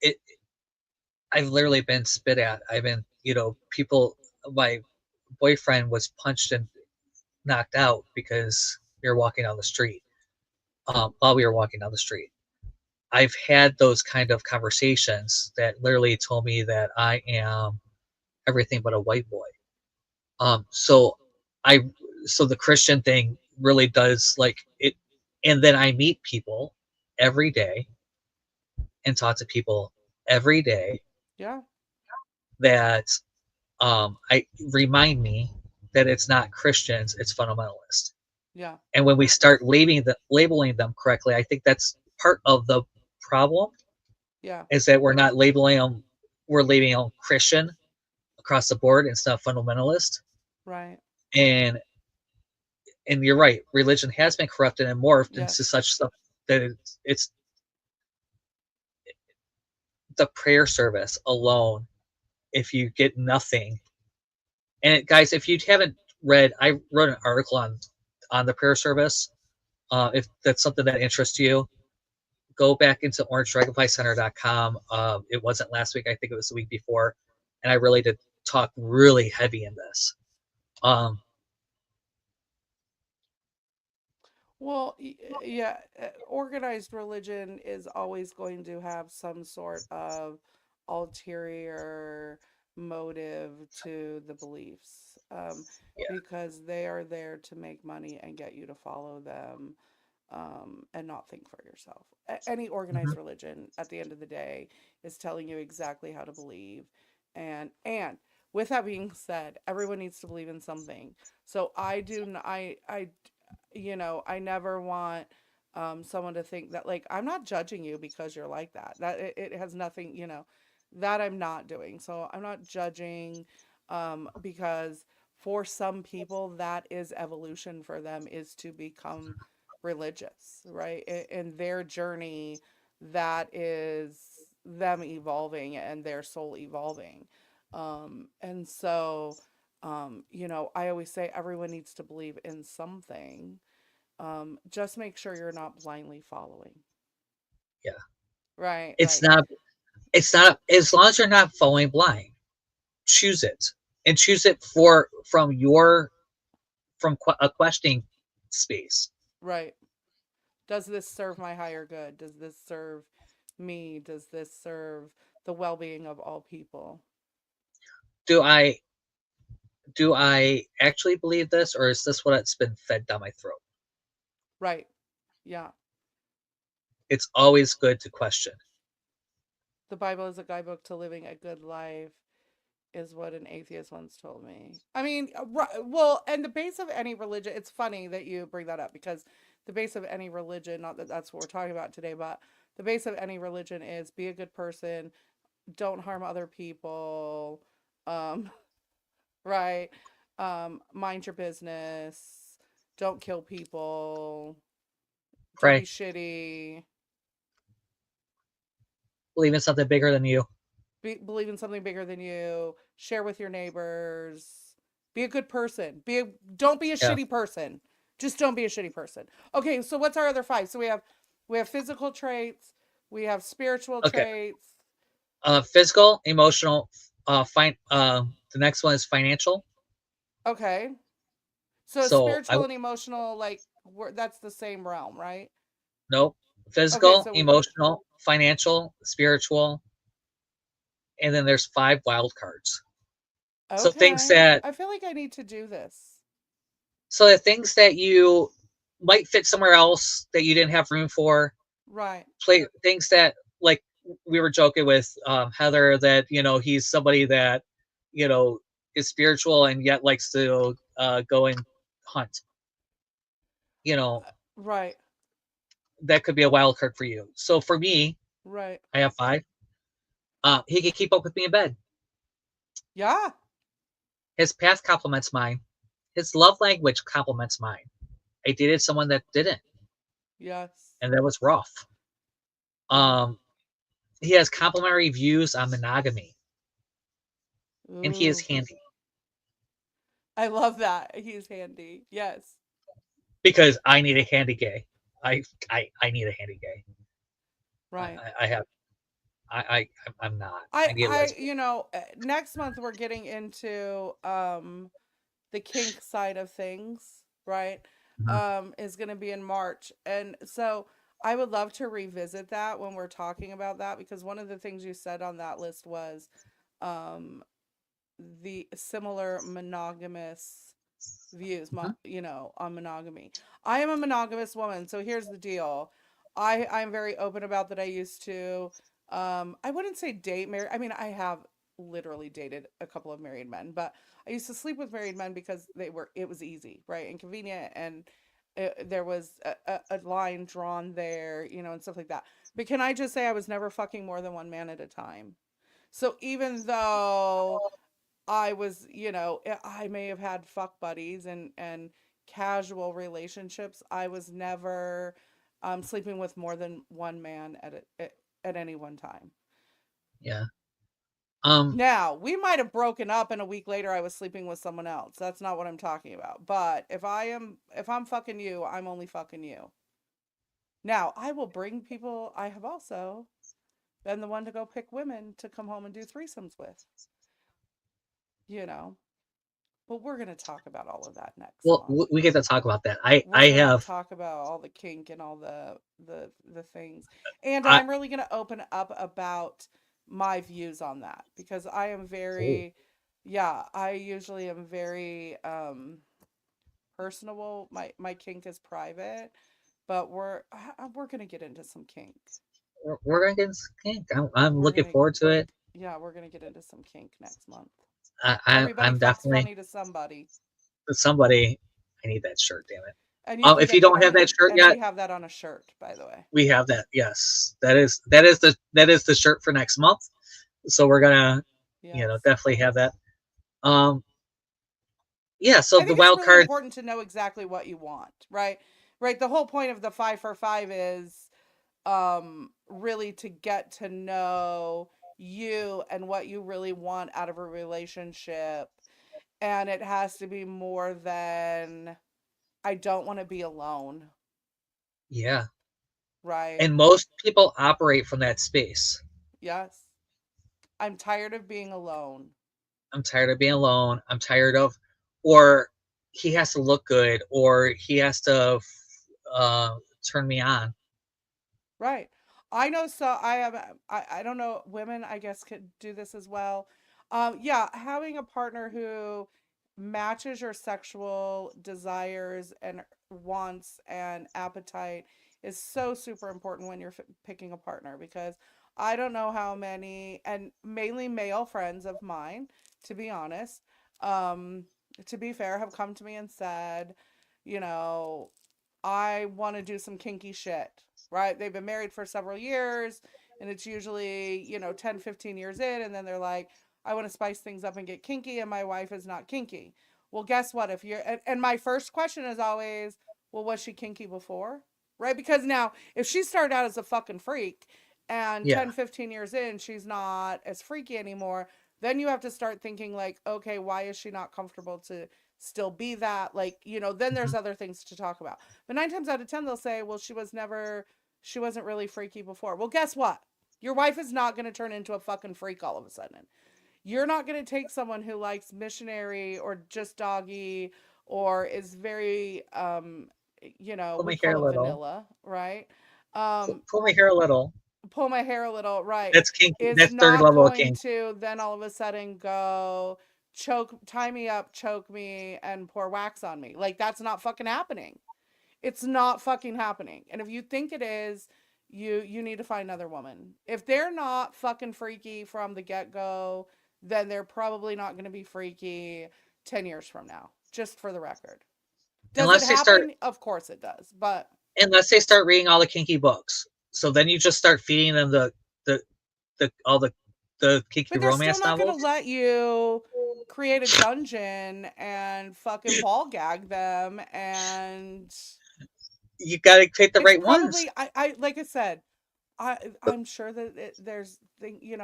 Speaker 1: it I've literally been spit at. I've been, people, my boyfriend was punched and knocked out because we were walking down the street. While we were walking down the street, I've had those kind of conversations that literally told me that I am everything but a white boy. So I, so the Christian thing really does like it, and then I meet people every day and talk to people every day
Speaker 2: Yeah.
Speaker 1: that I remind me that it's not Christians, it's fundamentalists.
Speaker 2: Yeah.
Speaker 1: And when we start labeling them correctly, I think that's part of the problem
Speaker 2: Yeah.
Speaker 1: is that we're not labeling them. We're labeling them Christian across the board instead of fundamentalist.
Speaker 2: Right.
Speaker 1: And and you're right, religion has been corrupted and morphed into
Speaker 2: Yes.
Speaker 1: such stuff that it's the prayer service alone. If you get nothing, and guys, if you haven't read, I wrote an article on the prayer service. If that's something that interests you, go back into orangedragonflycenter.com. It wasn't last week. I think it was the week before. And I really did talk really heavy in this. Um,
Speaker 2: Well, yeah, organized religion is always going to have some sort of ulterior motive to the beliefs,
Speaker 1: yeah.
Speaker 2: because they are there to make money and get you to follow them, and not think for yourself. Any
Speaker 1: Mm-hmm.
Speaker 2: organized religion, at the end of the day, is telling you exactly how to believe, and with that being said, everyone needs to believe in something. So I do, I never want someone to think that, like, I'm not judging you because you're like that. That it has nothing, that I'm not doing. So I'm not judging, because for some people that is evolution for them, is to become religious, right? In their journey, that is them evolving and their soul evolving. And so, I always say everyone needs to believe in something. Just make sure you're not blindly following.
Speaker 1: Yeah.
Speaker 2: Right,
Speaker 1: It's
Speaker 2: like,
Speaker 1: not, it's not, as long as you're not following blind, choose it and choose it from a questioning space.
Speaker 2: right. Does this serve my higher good? Does this serve me? Does this serve the well being of all people?
Speaker 1: Do I, do I actually believe this or is this what it's been fed down my throat?
Speaker 2: Right. Yeah.
Speaker 1: It's always good to question.
Speaker 2: The Bible is a guidebook to living a good life, is what an atheist once told me. I mean, well, and the base of any religion, it's funny that you bring that up, because the base of any religion, not that that's what we're talking about today, but the base of any religion is be a good person, don't harm other people, um, right? Mind your business, don't kill people, don't be
Speaker 1: Pray.
Speaker 2: shitty,
Speaker 1: Believe in something bigger than you.
Speaker 2: believe in something bigger than you, share with your neighbors, be a good person, don't be a
Speaker 1: Yeah.
Speaker 2: shitty person. Just don't be a shitty person. Okay, so what's our other five? So we have physical traits, we have spiritual
Speaker 1: Okay.
Speaker 2: traits.
Speaker 1: Physical, emotional, the next one is financial.
Speaker 2: Okay. So
Speaker 1: So I
Speaker 2: spiritual and emotional, like, that's the same realm, right?
Speaker 1: Nope.
Speaker 2: Okay,
Speaker 1: Physical,
Speaker 2: so
Speaker 1: emotional, financial, spiritual, and then there's 5 wild cards. So things
Speaker 2: okay.
Speaker 1: that
Speaker 2: I feel like I need to do this.
Speaker 1: so the things that you might fit somewhere else that you didn't have room for.
Speaker 2: Right.
Speaker 1: Play things that like we were joking with Heather that he's somebody that you know is spiritual and yet likes to go and hunt. You know
Speaker 2: Right.
Speaker 1: that could be a wild card for you. So for me,
Speaker 2: Right.
Speaker 1: I have 5. He can keep up with me in bed.
Speaker 2: Yeah.
Speaker 1: His path complements mine. His love language complements mine. I dated someone that didn't,
Speaker 2: Yes.
Speaker 1: and that was rough.
Speaker 2: Yeah.
Speaker 1: He has complementary views on monogamy, and he is
Speaker 2: Ooh.
Speaker 1: handy
Speaker 2: I love that. He's handy. Yes.
Speaker 1: because I need a handy gay. I need a handy gay.
Speaker 2: Right.
Speaker 1: I have I'm not. I need a
Speaker 2: I
Speaker 1: lesbian.
Speaker 2: you know, next month we're getting into the kink side of things, right?
Speaker 1: Mhm.
Speaker 2: Is going to be in March. And so I would love to revisit that when we're talking about that, because one of the things you said on that list was um the similar monogamous views,
Speaker 1: Mhm.
Speaker 2: you know, on monogamy. I am a monogamous woman, so here's the deal. I'm very open about that. I used to I wouldn't say date married. I mean, I have literally dated a couple of married men, but I used to sleep with married men because it was easy, right? And convenient, and there was a line drawn there, you know, and stuff like that. But can I just say I was never fucking more than one man at a time? So even though I was, you know, I may have had fuck buddies and casual relationships, I was never sleeping with more than one man at any one time.
Speaker 1: Yeah. Um.
Speaker 2: Now, we might have broken up and a week later I was sleeping with someone else. That's not what I'm talking about. But if I'm fucking you, I'm only fucking you. Now, I will bring people. I have also been the one to go pick women to come home and do threesomes with, you know. But we're going to talk about all of that next
Speaker 1: Well,
Speaker 2: month.
Speaker 1: we get to talk about that.
Speaker 2: We're
Speaker 1: I
Speaker 2: gonna
Speaker 1: have
Speaker 2: talk about all the kink and all the things, and
Speaker 1: I
Speaker 2: I'm really gonna open up about my views on that, because I am
Speaker 1: oh,
Speaker 2: very, yeah, I usually am very personable. My kink is private, but we're gonna get into some kink.
Speaker 1: we're gonna get into kink. I'm
Speaker 2: We're
Speaker 1: looking
Speaker 2: gonna
Speaker 1: forward to it.
Speaker 2: Yeah, we're gonna get into some kink next month.
Speaker 1: I'm
Speaker 2: Everybody fucks
Speaker 1: definitely
Speaker 2: funny to somebody,
Speaker 1: somebody. I need that shirt. Damn it.
Speaker 2: and you can
Speaker 1: If you
Speaker 2: get that
Speaker 1: don't
Speaker 2: on
Speaker 1: have that shirt
Speaker 2: and
Speaker 1: yet,
Speaker 2: we have that on a shirt, by the way.
Speaker 1: we have that. Yes, that is the shirt for next month. So we're gonna,
Speaker 2: Yes.
Speaker 1: definitely have that. Um, yeah. So
Speaker 2: I
Speaker 1: the
Speaker 2: think it's
Speaker 1: wild
Speaker 2: really
Speaker 1: card.
Speaker 2: important to know exactly what you want, right? Right. The whole point of the 5 for 5 is really to get to know you and what you really want out of a relationship. And it has to be more than I don't want to be alone,
Speaker 1: Yeah,
Speaker 2: right?
Speaker 1: and most people operate from that space.
Speaker 2: Yes. I'm tired of being alone.
Speaker 1: I'm tired of being alone. I'm tired of, or he has to look good, or he has to uh, turn me on.
Speaker 2: Right. I know, so I have I don't know, women I guess could do this as well. Yeah, having a partner who matches your sexual desires and wants and appetite is so super important when you're picking a partner, because I don't know how many, and mainly male friends of mine, to be honest, um to be fair, have come to me and said, you know, I want to do some kinky shit, right? They've been married for several years, and it's usually, you know, 10, 15 years in, and then they're like, I want to spice things up and get kinky, and my wife is not kinky. Well, guess what? If you're, and my first question is always, well, was she kinky before? Right? Because now, if she started out as a fucking freak and
Speaker 1: Yeah.
Speaker 2: 10, 15 years in, she's not as freaky anymore, then you have to start thinking, like, okay, why is she not comfortable to still be that? Like, you know, then
Speaker 1: Mhm.
Speaker 2: there's other things to talk about. But 9 times out of 10, they'll say, well, she wasn't really freaky before. Well, guess what? Your wife is not going to turn into a fucking freak all of a sudden. You're not going to take someone who likes missionary or just doggy or is very, you know,
Speaker 1: Pull
Speaker 2: we
Speaker 1: my hair
Speaker 2: call
Speaker 1: a
Speaker 2: it
Speaker 1: little.
Speaker 2: vanilla, right?
Speaker 1: Pull my hair a little.
Speaker 2: Pull my hair a little, right?
Speaker 1: That's kinky.
Speaker 2: Is
Speaker 1: That's third
Speaker 2: not
Speaker 1: level of
Speaker 2: going
Speaker 1: kink.
Speaker 2: to then all of a sudden go tie me up, choke me, and pour wax on me. Like, that's not fucking happening. It's not fucking happening. And if you think it is, you need to find another woman. If they're not fucking freaky from the get-go, then they're probably not going to be freaky 10 years from now, just for the record. Does it
Speaker 1: Unless they start
Speaker 2: happen? Of course it does. But
Speaker 1: unless they start reading all the kinky books. So then you just start feeding them the all the the kinky
Speaker 2: But they're still
Speaker 1: romance
Speaker 2: not going to
Speaker 1: novels.
Speaker 2: let you create a dungeon and fucking ball gag them. And
Speaker 1: You gotta pick the
Speaker 2: it's
Speaker 1: right ones.
Speaker 2: probably, like I said, I'm sure that there's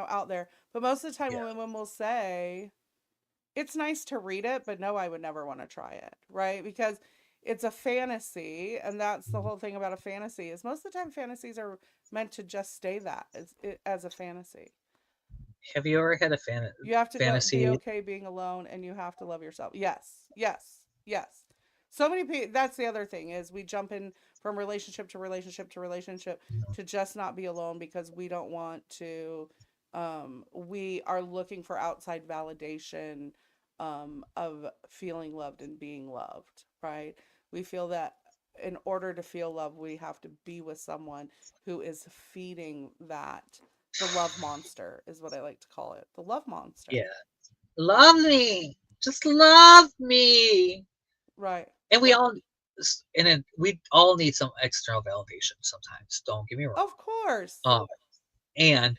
Speaker 2: out there, but most of the time
Speaker 1: Yeah,
Speaker 2: women will say it's nice to read it, but no, I would never want to try it, right? Because it's a fantasy, and that's the whole thing about a fantasy is most of the time fantasies are meant to just stay that as a fantasy.
Speaker 1: have you ever had a
Speaker 2: You have to be
Speaker 1: fantasy?
Speaker 2: okay being alone, and you have to love yourself. Yes, yes, yes. So many people. That's the other thing is we jump in from relationship to relationship to relationship to just not be alone because we don't want to. We are looking for outside validation of feeling loved and being loved. Right? We feel that in order to feel love, we have to be with someone who is feeding that. The love monster is what I like to call it. The love monster.
Speaker 1: Yeah, love me, just love me.
Speaker 2: Right.
Speaker 1: And we all need some external validation sometimes. Don't get me wrong.
Speaker 2: Of course.
Speaker 1: Um, and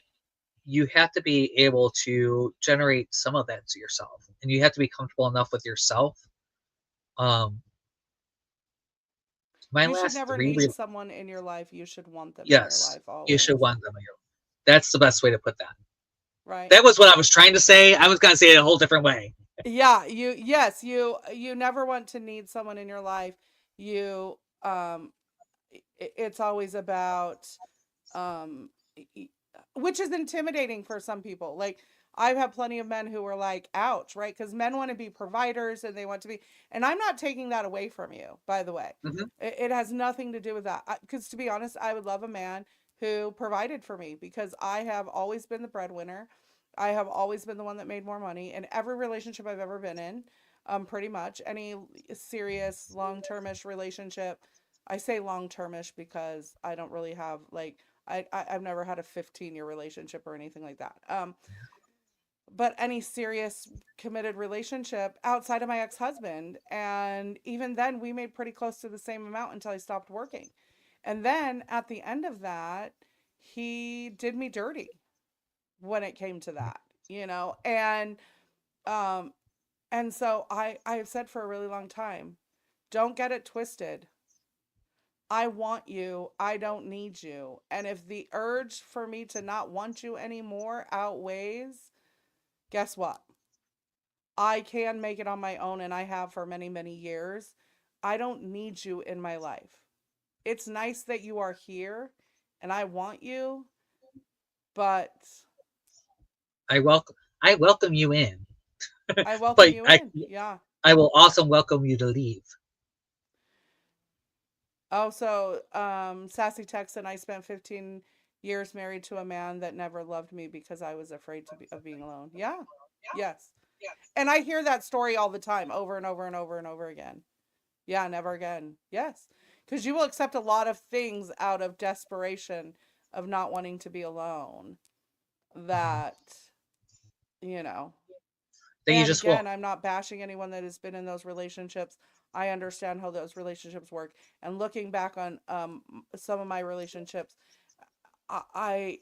Speaker 1: you have to be able to generate some of that to yourself, and you have to be comfortable enough with yourself. Um, my
Speaker 2: You should
Speaker 1: last
Speaker 2: never
Speaker 1: three,
Speaker 2: need someone in your life. You should want them in your
Speaker 1: yes,
Speaker 2: life
Speaker 1: you should
Speaker 2: always.
Speaker 1: want them. That's the best way to put that.
Speaker 2: Right.
Speaker 1: That was what I was trying to say. I was gonna say it a whole different way.
Speaker 2: Yeah, you never want to need someone in your life. You it's always about um which is intimidating for some people. Like I've had plenty of men who were like, ouch, right? Because men want to be providers and they want to be, and I'm not taking that away from you, by the way.
Speaker 1: Hmm.
Speaker 2: It has nothing to do with that. Because to be honest, I would love a man who provided for me because I have always been the breadwinner. I have always been the one that made more money in every relationship I've ever been in. Pretty much any serious long termish relationship. I say long termish because I don't really have like I've never had a 15-year relationship or anything like that. But any serious committed relationship outside of my ex-husband, and even then we made pretty close to the same amount until I stopped working. And then at the end of that, he did me dirty when it came to that, um and so I've said for a really long time, don't get it twisted. I want you. I don't need you. And if the urge for me to not want you anymore outweighs, guess what? I can make it on my own and I have for many, many years. I don't need you in my life. It's nice that you are here and I want you, but
Speaker 1: I welcome I welcome you in,
Speaker 2: I welcome
Speaker 1: but
Speaker 2: you in. Yeah.
Speaker 1: I will also welcome you to leave.
Speaker 2: Oh, so Sassy Texan, I spent 15 years married to a man that never loved me because I was afraid of being alone. Yeah. Yes. And I hear that story all the time, over and over and over and over again. Yeah, never again. Yes. Because you will accept a lot of things out of desperation of not wanting to be alone. That, you know.
Speaker 1: That you
Speaker 2: And
Speaker 1: just won't.
Speaker 2: again, I'm not bashing anyone that has been in those relationships. I understand how those relationships work. And looking back on some of my relationships, I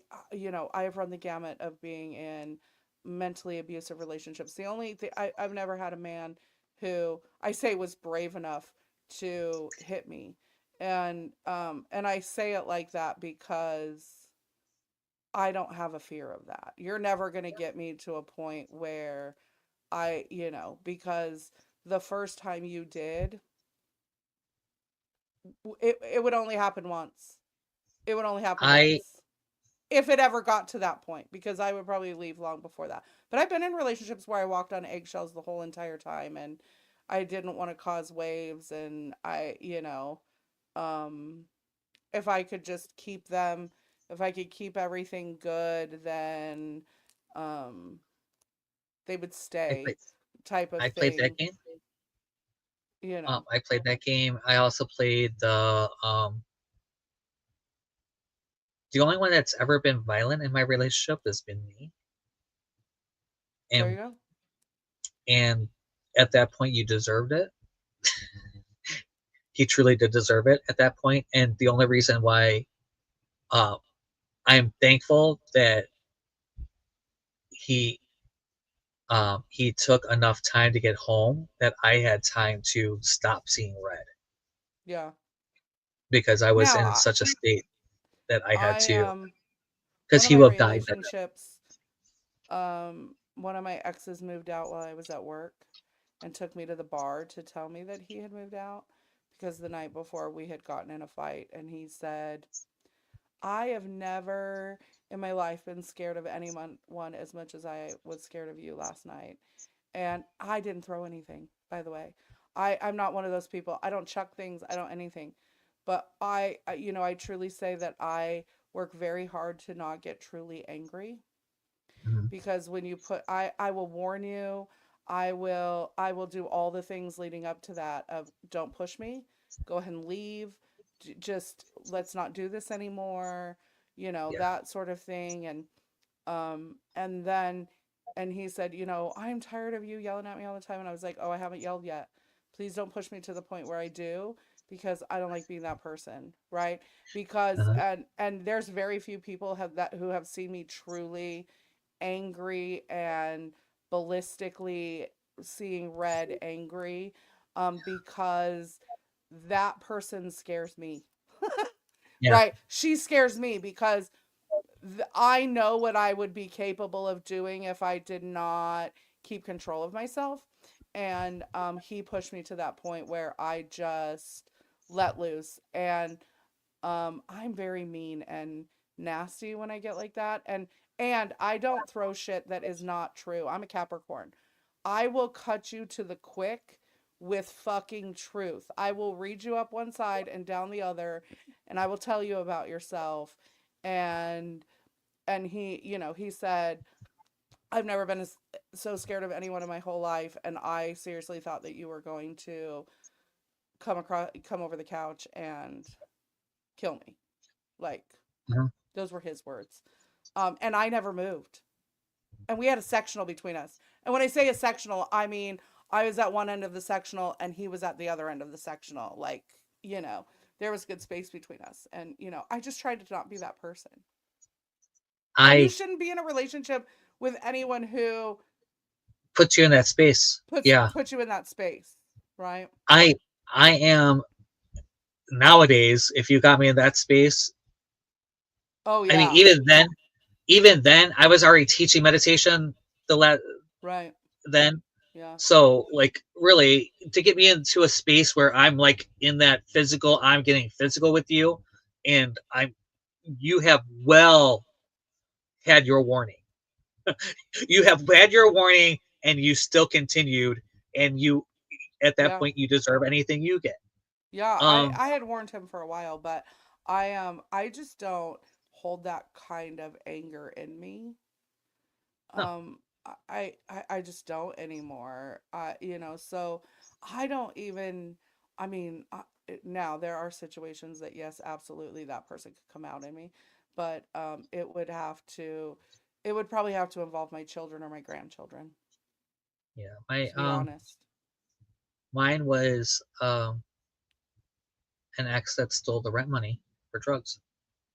Speaker 2: have run the gamut of being in mentally abusive relationships. The only thing I've never had a man who I say was brave enough to hit me, and I say it like that because I don't have a fear of that. You're never gonna get me to a point where because the first time you did, it would only happen once. It would only happen
Speaker 1: I
Speaker 2: once. If it ever got to that point, because I would probably leave long before that. But I've been in relationships where I walked on eggshells the whole entire time, and I didn't want to cause waves, and um, if I could just keep them, if I could keep everything good, then um, they would
Speaker 1: I
Speaker 2: stay,
Speaker 1: played
Speaker 2: type of
Speaker 1: I played that
Speaker 2: thing,
Speaker 1: game.
Speaker 2: you know.
Speaker 1: I played that game. I also played the only one that's ever been violent in my relationship has been me.
Speaker 2: There
Speaker 1: And
Speaker 2: you go.
Speaker 1: and at that point you deserved it. He truly did deserve it at that point. And the only reason why uh, I'm thankful that he took enough time to get home that I had time to stop seeing red
Speaker 2: Yeah.
Speaker 1: because I was
Speaker 2: Now,
Speaker 1: in such a state that I had
Speaker 2: I
Speaker 1: to, because
Speaker 2: one of
Speaker 1: he
Speaker 2: my
Speaker 1: would have died by then.
Speaker 2: relationships, one of my exes moved out while I was at work and took me to the bar to tell me that he had moved out because the night before we had gotten in a fight, and he said, I have never in my life been scared of anyone as much as I was scared of you last night. And I didn't throw anything, by the way. I'm not one of those people. I don't chuck things, I don't anything. But I truly say that I work very hard to not get truly angry,
Speaker 1: Mhm.
Speaker 2: because when you put I will warn you, I will do all the things leading up to that of don't push me, go ahead and leave, just let's not do this anymore,
Speaker 1: Yeah.
Speaker 2: that sort of thing. And then and he said, I'm tired of you yelling at me all the time. And I was like, oh, I haven't yelled yet. Please don't push me to the point where I do, because I don't like being that person, right? Because
Speaker 1: Uh-huh.
Speaker 2: and there's very few people who have seen me truly angry and ballistically seeing red angry, because that person scares me.
Speaker 1: Yeah.
Speaker 2: Right, she scares me because I know what I would be capable of doing if I did not keep control of myself. And he pushed me to that point where I just let loose. And I'm very mean and nasty when I get like that. And I don't throw shit that is not true. I'm a Capricorn. I will cut you to the quick with fucking truth. I will read you up one side and down the other, and I will tell you about yourself. And he said, I've never been so scared of anyone in my whole life, and I seriously thought that you were going to come over the couch and kill me. Like,
Speaker 1: Uh-huh.
Speaker 2: those were his words. And I never moved. And we had a sectional between us. And when I say a sectional, I mean I was at one end of the sectional and he was at the other end of the sectional. Like, there was good space between us. And, I just tried to not be that person. And you
Speaker 1: I
Speaker 2: shouldn't be in a relationship with anyone who
Speaker 1: put you in that space.
Speaker 2: puts
Speaker 1: Yeah.
Speaker 2: puts you in that space, right?
Speaker 1: I I am nowadays, if you got me in that space,
Speaker 2: Oh
Speaker 1: I mean,
Speaker 2: yeah,
Speaker 1: even then, I was already teaching meditation
Speaker 2: right.
Speaker 1: then.
Speaker 2: Yeah,
Speaker 1: So, like, really, to get me into a space where I'm like in that physical, I'm getting physical with you, and you have well had your warning. You have had your warning, and you still continued, and you, at that
Speaker 2: yeah,
Speaker 1: point, you deserve anything you get.
Speaker 2: yeah. I
Speaker 1: Um,
Speaker 2: I had warned him for a while, but I just don't hold that kind of anger in me.
Speaker 1: no,
Speaker 2: I just don't anymore. So I don't even. I mean, now there are situations that yes, absolutely, that person could come out in me, but it would probably have to involve my children or my grandchildren,
Speaker 1: yeah, my
Speaker 2: to be honest.
Speaker 1: mine was an ex that stole the rent money for drugs,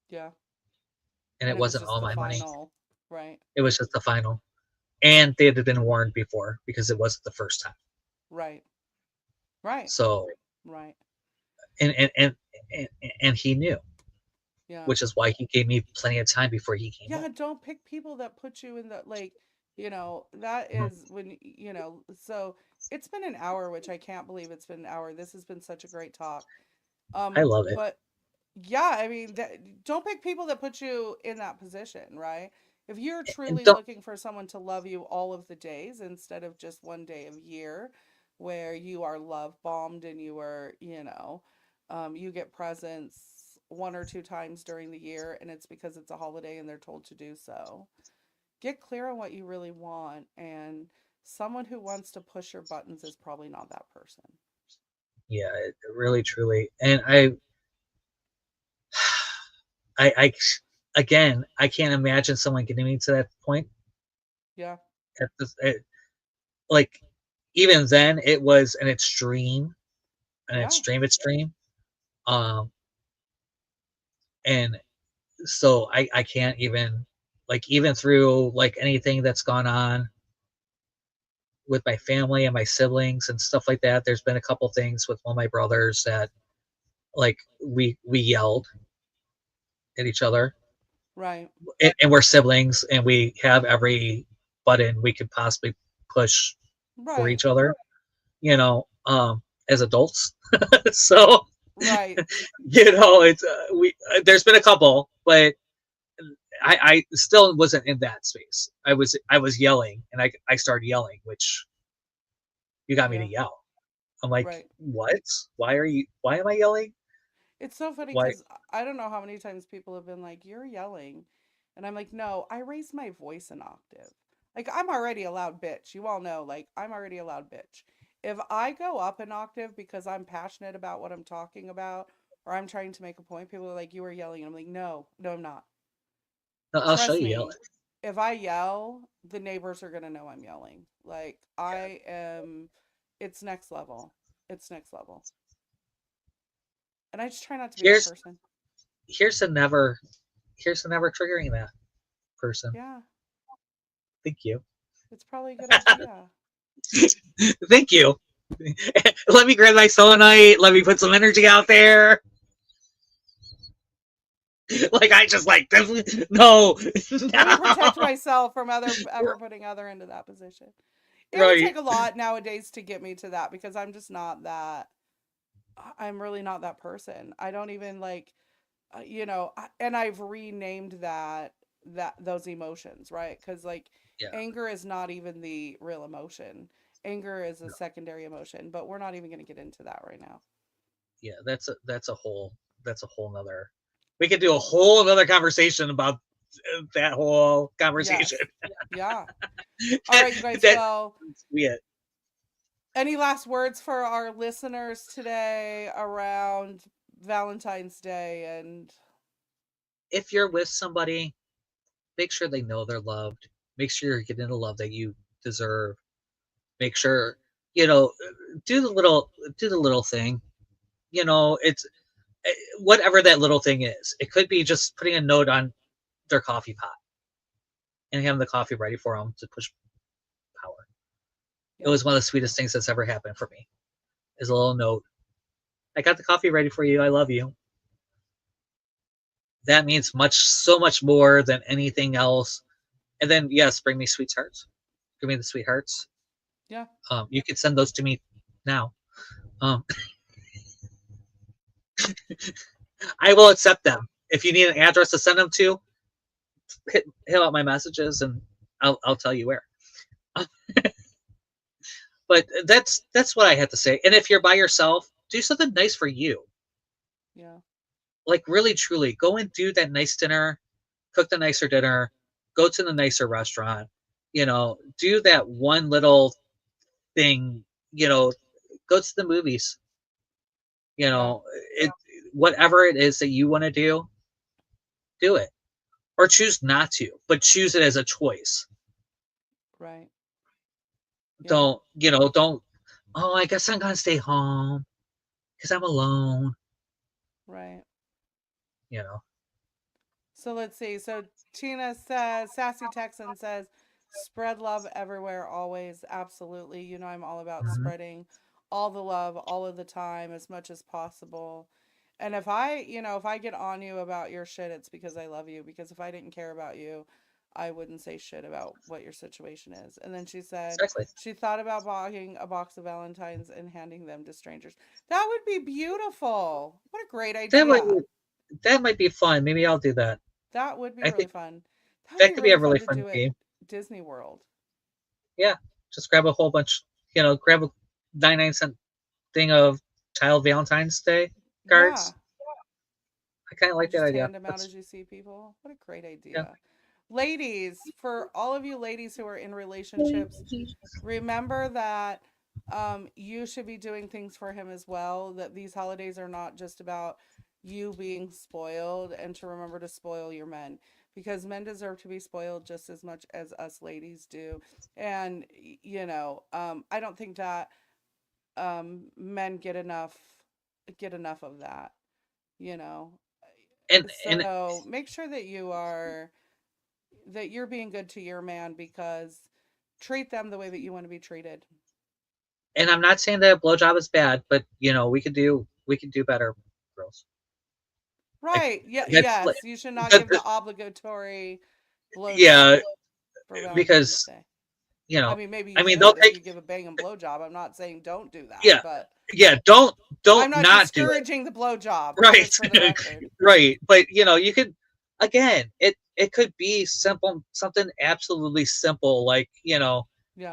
Speaker 2: Yeah,
Speaker 1: and
Speaker 2: and
Speaker 1: it
Speaker 2: it was
Speaker 1: wasn't
Speaker 2: just
Speaker 1: all
Speaker 2: the
Speaker 1: my money.
Speaker 2: final, right,
Speaker 1: It was just the final, and they had been warned before because it wasn't the first time.
Speaker 2: right, right,
Speaker 1: So,
Speaker 2: right.
Speaker 1: and and and and, and he knew,
Speaker 2: Yeah.
Speaker 1: which is why he gave me plenty of time before he came home.
Speaker 2: Yeah, don't pick people that put you in the like, that
Speaker 1: Mhm.
Speaker 2: is when, so it's been an hour, which I can't believe it's been an hour. This has been such a great talk.
Speaker 1: I love it.
Speaker 2: But yeah, I mean, don't pick people that put you in that position, right? If you're
Speaker 1: And
Speaker 2: truly
Speaker 1: don't
Speaker 2: looking for someone to love you all of the days instead of just one day of year where you are love bombed and you get presents one or two times during the year and it's because it's a holiday and they're told to do so. Get clear on what you really want, and someone who wants to push your buttons is probably not that person.
Speaker 1: yeah, it really truly. And I again, I can't imagine someone getting me to that point
Speaker 2: Yeah.
Speaker 1: at like, even then it was an
Speaker 2: Yeah.
Speaker 1: extreme. Um, and so I can't even. Like even through like anything that's gone on with my family and my siblings and stuff like that. There's been a couple things with one of my brothers that like we yelled at each other,
Speaker 2: Right.
Speaker 1: and we're siblings, and we have every button we could possibly push for
Speaker 2: Right.
Speaker 1: each other, you know, as adults. So
Speaker 2: Right.
Speaker 1: it's we there's been a couple, but I still wasn't in that space. I was yelling, and I started yelling, which you got me to
Speaker 2: Yeah.
Speaker 1: yell. I'm like,
Speaker 2: Right.
Speaker 1: what? Why am I yelling?
Speaker 2: It's so funny
Speaker 1: Why?
Speaker 2: because I don't know how many times people have been like, "You're yelling," and I'm like, "No, I raised my voice an octave. Like I'm already a loud bitch. You all know, like I'm already a loud bitch. If I go up an octave because I'm passionate about what I'm talking about or I'm trying to make a point, people are like, "You are yelling," and I'm like, "No, no, I'm not.
Speaker 1: No, I'll show
Speaker 2: Trust
Speaker 1: you yelling.
Speaker 2: me. If I yell, the neighbors are gonna know I'm yelling. Like I am. It's next level. It's next level." And I just try not to be that
Speaker 1: Here's
Speaker 2: person.
Speaker 1: here's a never here's a never triggering that person.
Speaker 2: Yeah.
Speaker 1: Thank you.
Speaker 2: It's probably a good idea.
Speaker 1: Thank you. Let me grab my selenite. Let me put some energy out there. Like I just like no,
Speaker 2: Let me protect
Speaker 1: no.
Speaker 2: myself from other ever putting other into that position. It would
Speaker 1: Right.
Speaker 2: take a lot nowadays to get me to that because I'm just not that. I'm really not that person. I don't even like, and I've renamed that those emotions, right? Because like
Speaker 1: Yeah.
Speaker 2: anger is not even the real emotion. Anger is a
Speaker 1: No.
Speaker 2: secondary emotion, but we're not even going to get into that right now.
Speaker 1: Yeah. That's a whole nother. We could do a whole another conversation about that whole conversation.
Speaker 2: Yes. Yeah. All
Speaker 1: that,
Speaker 2: right, you guys.
Speaker 1: that's
Speaker 2: Well,
Speaker 1: it.
Speaker 2: any last words for our listeners today around Valentine's Day and
Speaker 1: If you're with somebody, make sure they know they're loved. Make sure you're getting the love that you deserve. Make sure you know do the little thing. It's whatever that little thing is. It could be just putting a note on their coffee pot and having the coffee ready for them to push power. It
Speaker 2: yeah,
Speaker 1: was one of the sweetest things that's ever happened for me. Is a little note. I got the coffee ready for you. I love you. That means so much more than anything else. And then yes, bring me sweethearts. Give me the sweethearts.
Speaker 2: yeah,
Speaker 1: You could send those to me now. Um, I will accept them. If you need an address to send them to, hit out my messages and I'll tell you where. But that's what I had to say. And if you're by yourself, do something nice for you.
Speaker 2: yeah,
Speaker 1: Like really, truly, go and do that nice dinner, cook the nicer dinner, go to the nicer restaurant. Do that one little thing. Go to the movies. You
Speaker 2: yeah,
Speaker 1: know, it whatever it is that you want to do it, or choose not to, but choose it as a choice.
Speaker 2: right, yeah,
Speaker 1: Don't. Oh, I guess I'm gonna stay home because I'm alone.
Speaker 2: right.
Speaker 1: You know.
Speaker 2: So let's see. So Tina says, Sassy Texan says, spread love everywhere, always. Absolutely. I'm all about
Speaker 1: Mhm.
Speaker 2: spreading all the love all of the time as much as possible. And if I get on you about your shit, it's because I love you. Because if I didn't care about you, I wouldn't say shit about what your situation is. And then she said
Speaker 1: Exactly.
Speaker 2: she thought about buying a box of Valentines and handing them to strangers. That would be beautiful. What a great
Speaker 1: That might
Speaker 2: idea.
Speaker 1: be, that might be fun. Maybe I'll do that.
Speaker 2: That would be
Speaker 1: I
Speaker 2: really
Speaker 1: think
Speaker 2: fun. That would
Speaker 1: that
Speaker 2: be
Speaker 1: could be
Speaker 2: really
Speaker 1: a really
Speaker 2: fun to
Speaker 1: fun
Speaker 2: do at
Speaker 1: game.
Speaker 2: Disney World.
Speaker 1: Yeah, just grab a whole bunch. Grab a 99-cent thing of Child Valentine's Day
Speaker 2: Yeah.
Speaker 1: cards. I kind of
Speaker 2: You
Speaker 1: like that
Speaker 2: just
Speaker 1: idea.
Speaker 2: hand them out
Speaker 1: That's
Speaker 2: as you see people. What a great
Speaker 1: yeah.
Speaker 2: idea. Ladies, for all of you ladies who are in relationships, remember that you should be doing things for him as well. That these holidays are not just about you being spoiled, and to remember to spoil your men because men deserve to be spoiled just as much as us ladies do. And, I don't think that men get enough of that, you know.
Speaker 1: And
Speaker 2: So make sure that you are that you're being good to your man, because treat them the way that you want to be treated.
Speaker 1: And I'm not saying that a blowjob is bad, but we could do better, girls. Like,
Speaker 2: Right. Yeah.
Speaker 1: that's
Speaker 2: Yes. You should not give the
Speaker 1: the-
Speaker 2: obligatory blowjob
Speaker 1: yeah,
Speaker 2: for Valentine's
Speaker 1: because
Speaker 2: Day.
Speaker 1: you
Speaker 2: I
Speaker 1: know,
Speaker 2: mean, maybe
Speaker 1: I
Speaker 2: you
Speaker 1: mean, they'll
Speaker 2: should if
Speaker 1: take
Speaker 2: you give a bang and blowjob. I'm not saying don't do that,
Speaker 1: yeah,
Speaker 2: but
Speaker 1: yeah. Don't
Speaker 2: I'm not
Speaker 1: not do it.
Speaker 2: discouraging the blowjob,
Speaker 1: Right,
Speaker 2: just for the record.
Speaker 1: right. But you could again, it could be simple, something absolutely simple, like
Speaker 2: Yeah.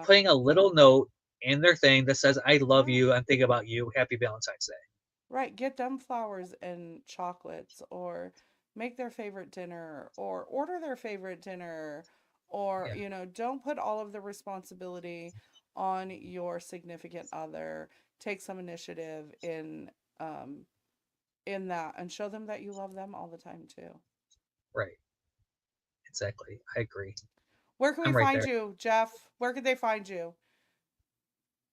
Speaker 1: putting a little note in their thing that says, "I love
Speaker 2: Right.
Speaker 1: you. I'm thinking about you. Happy Valentine's Day."
Speaker 2: Right. Get them flowers and chocolates, or make their favorite dinner, or order their favorite dinner, or,
Speaker 1: Yeah,
Speaker 2: don't put all of the responsibility on your significant other. Take some initiative um in that, and show them that you love them all the time too.
Speaker 1: right. Exactly. I agree.
Speaker 2: Where can we
Speaker 1: I'm right
Speaker 2: find
Speaker 1: there.
Speaker 2: you, Jeff? Where could they find you?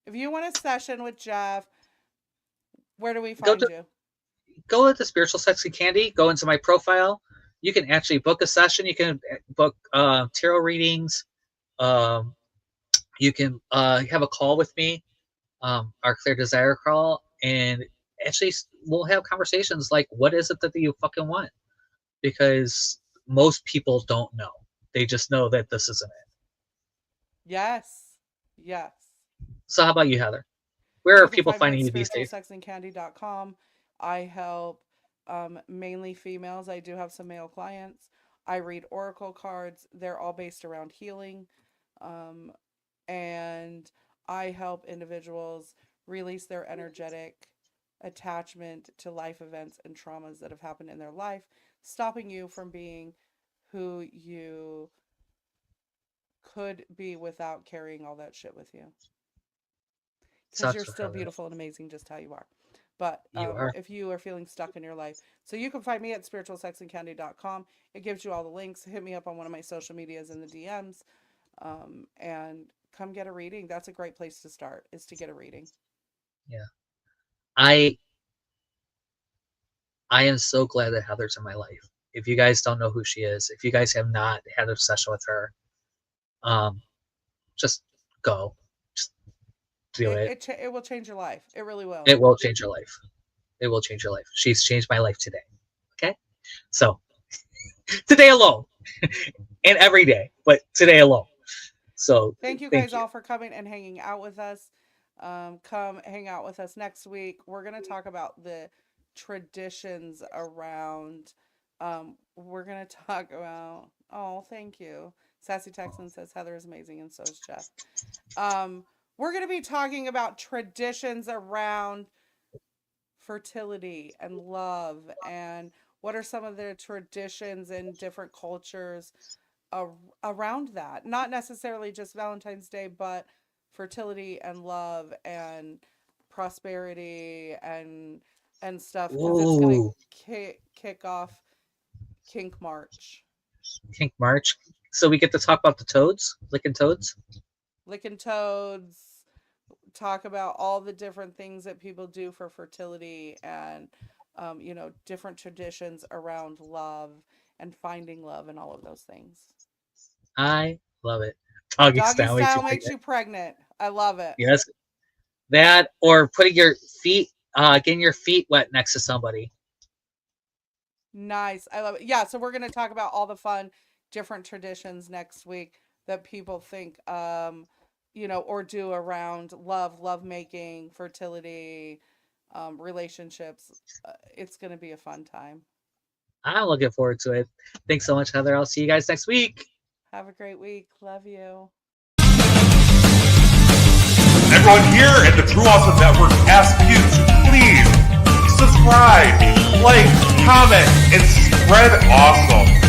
Speaker 2: If you want a session with Jeff, where do we
Speaker 1: Go
Speaker 2: find
Speaker 1: to
Speaker 2: you?
Speaker 1: go to Spiritual Sexy Candy. Go into my profile. You can actually book a session. You can book tarot readings. Um, you can have a call with me, our Clear Desire call, and actually we'll have conversations like, what is it that you fucking want? Because most people don't know. They just know that this isn't it.
Speaker 2: Yes. Yes.
Speaker 1: So how about you, Heather? Where are
Speaker 2: You can
Speaker 1: people
Speaker 2: find me
Speaker 1: finding
Speaker 2: at
Speaker 1: you these days?
Speaker 2: spiritualsexandcandy.com. I help mainly females. I do have some male clients. I read oracle cards. They're all based around healing. Um, and I help individuals release their energetic attachment to life events and traumas that have happened in their life, stopping you from being who you could be without carrying all that shit with you. Because you're
Speaker 1: Sucks,
Speaker 2: still
Speaker 1: Heather.
Speaker 2: beautiful and amazing just how you are. But
Speaker 1: You are.
Speaker 2: if you are feeling stuck in your life, so you can find me at spiritualsexandcandy.com. It gives you all the links. Hit me up on one of my social medias in the DMs, and come get a reading. That's a great place to start, is to get a reading.
Speaker 1: Yeah. I I am so glad that Heather's in my life. If you guys don't know who she is, if you guys have not had a session with her, um, just go. Just do it.
Speaker 2: It will change your life. It really will.
Speaker 1: It will change your life. It will change your life. She's changed my life today. Okay? So today alone. And every day, but today alone. So
Speaker 2: Thank you
Speaker 1: thank
Speaker 2: guys
Speaker 1: you.
Speaker 2: all for coming and hanging out with us. Come hang out with us next week. We're going to talk about the traditions around. We're going to talk about. Oh, thank you. Sassy Texan says Heather is amazing, and so is Jeff. We're going to be talking about traditions around fertility and love, and what are some of the traditions in different cultures around that. Not necessarily just Valentine's Day, but fertility and love and prosperity and stuff, because it's gonna
Speaker 1: Ooh,
Speaker 2: kick off Kink March.
Speaker 1: Kink March. So we get to talk about the toads, licking toads.
Speaker 2: Licking toads, talk about all the different things that people do for fertility, and different traditions around love and finding love and all of those things.
Speaker 1: I love it. Doggy
Speaker 2: Doggy
Speaker 1: style makes
Speaker 2: style
Speaker 1: you
Speaker 2: makes
Speaker 1: pregnant.
Speaker 2: you pregnant. I love it.
Speaker 1: Yes, that or putting your feet, getting your feet wet next to somebody.
Speaker 2: Nice. I love it. Yeah, so we're going to talk about all the fun different traditions next week that people think or do around love making, fertility, relationships. It's going to be a fun time.
Speaker 1: I'm looking forward to it. Thanks so much, Heather. I'll see you guys next week.
Speaker 2: Have a great week. Love you.
Speaker 3: Everyone here at the True Awesome Network asks you to please subscribe, like, comment, and spread awesome.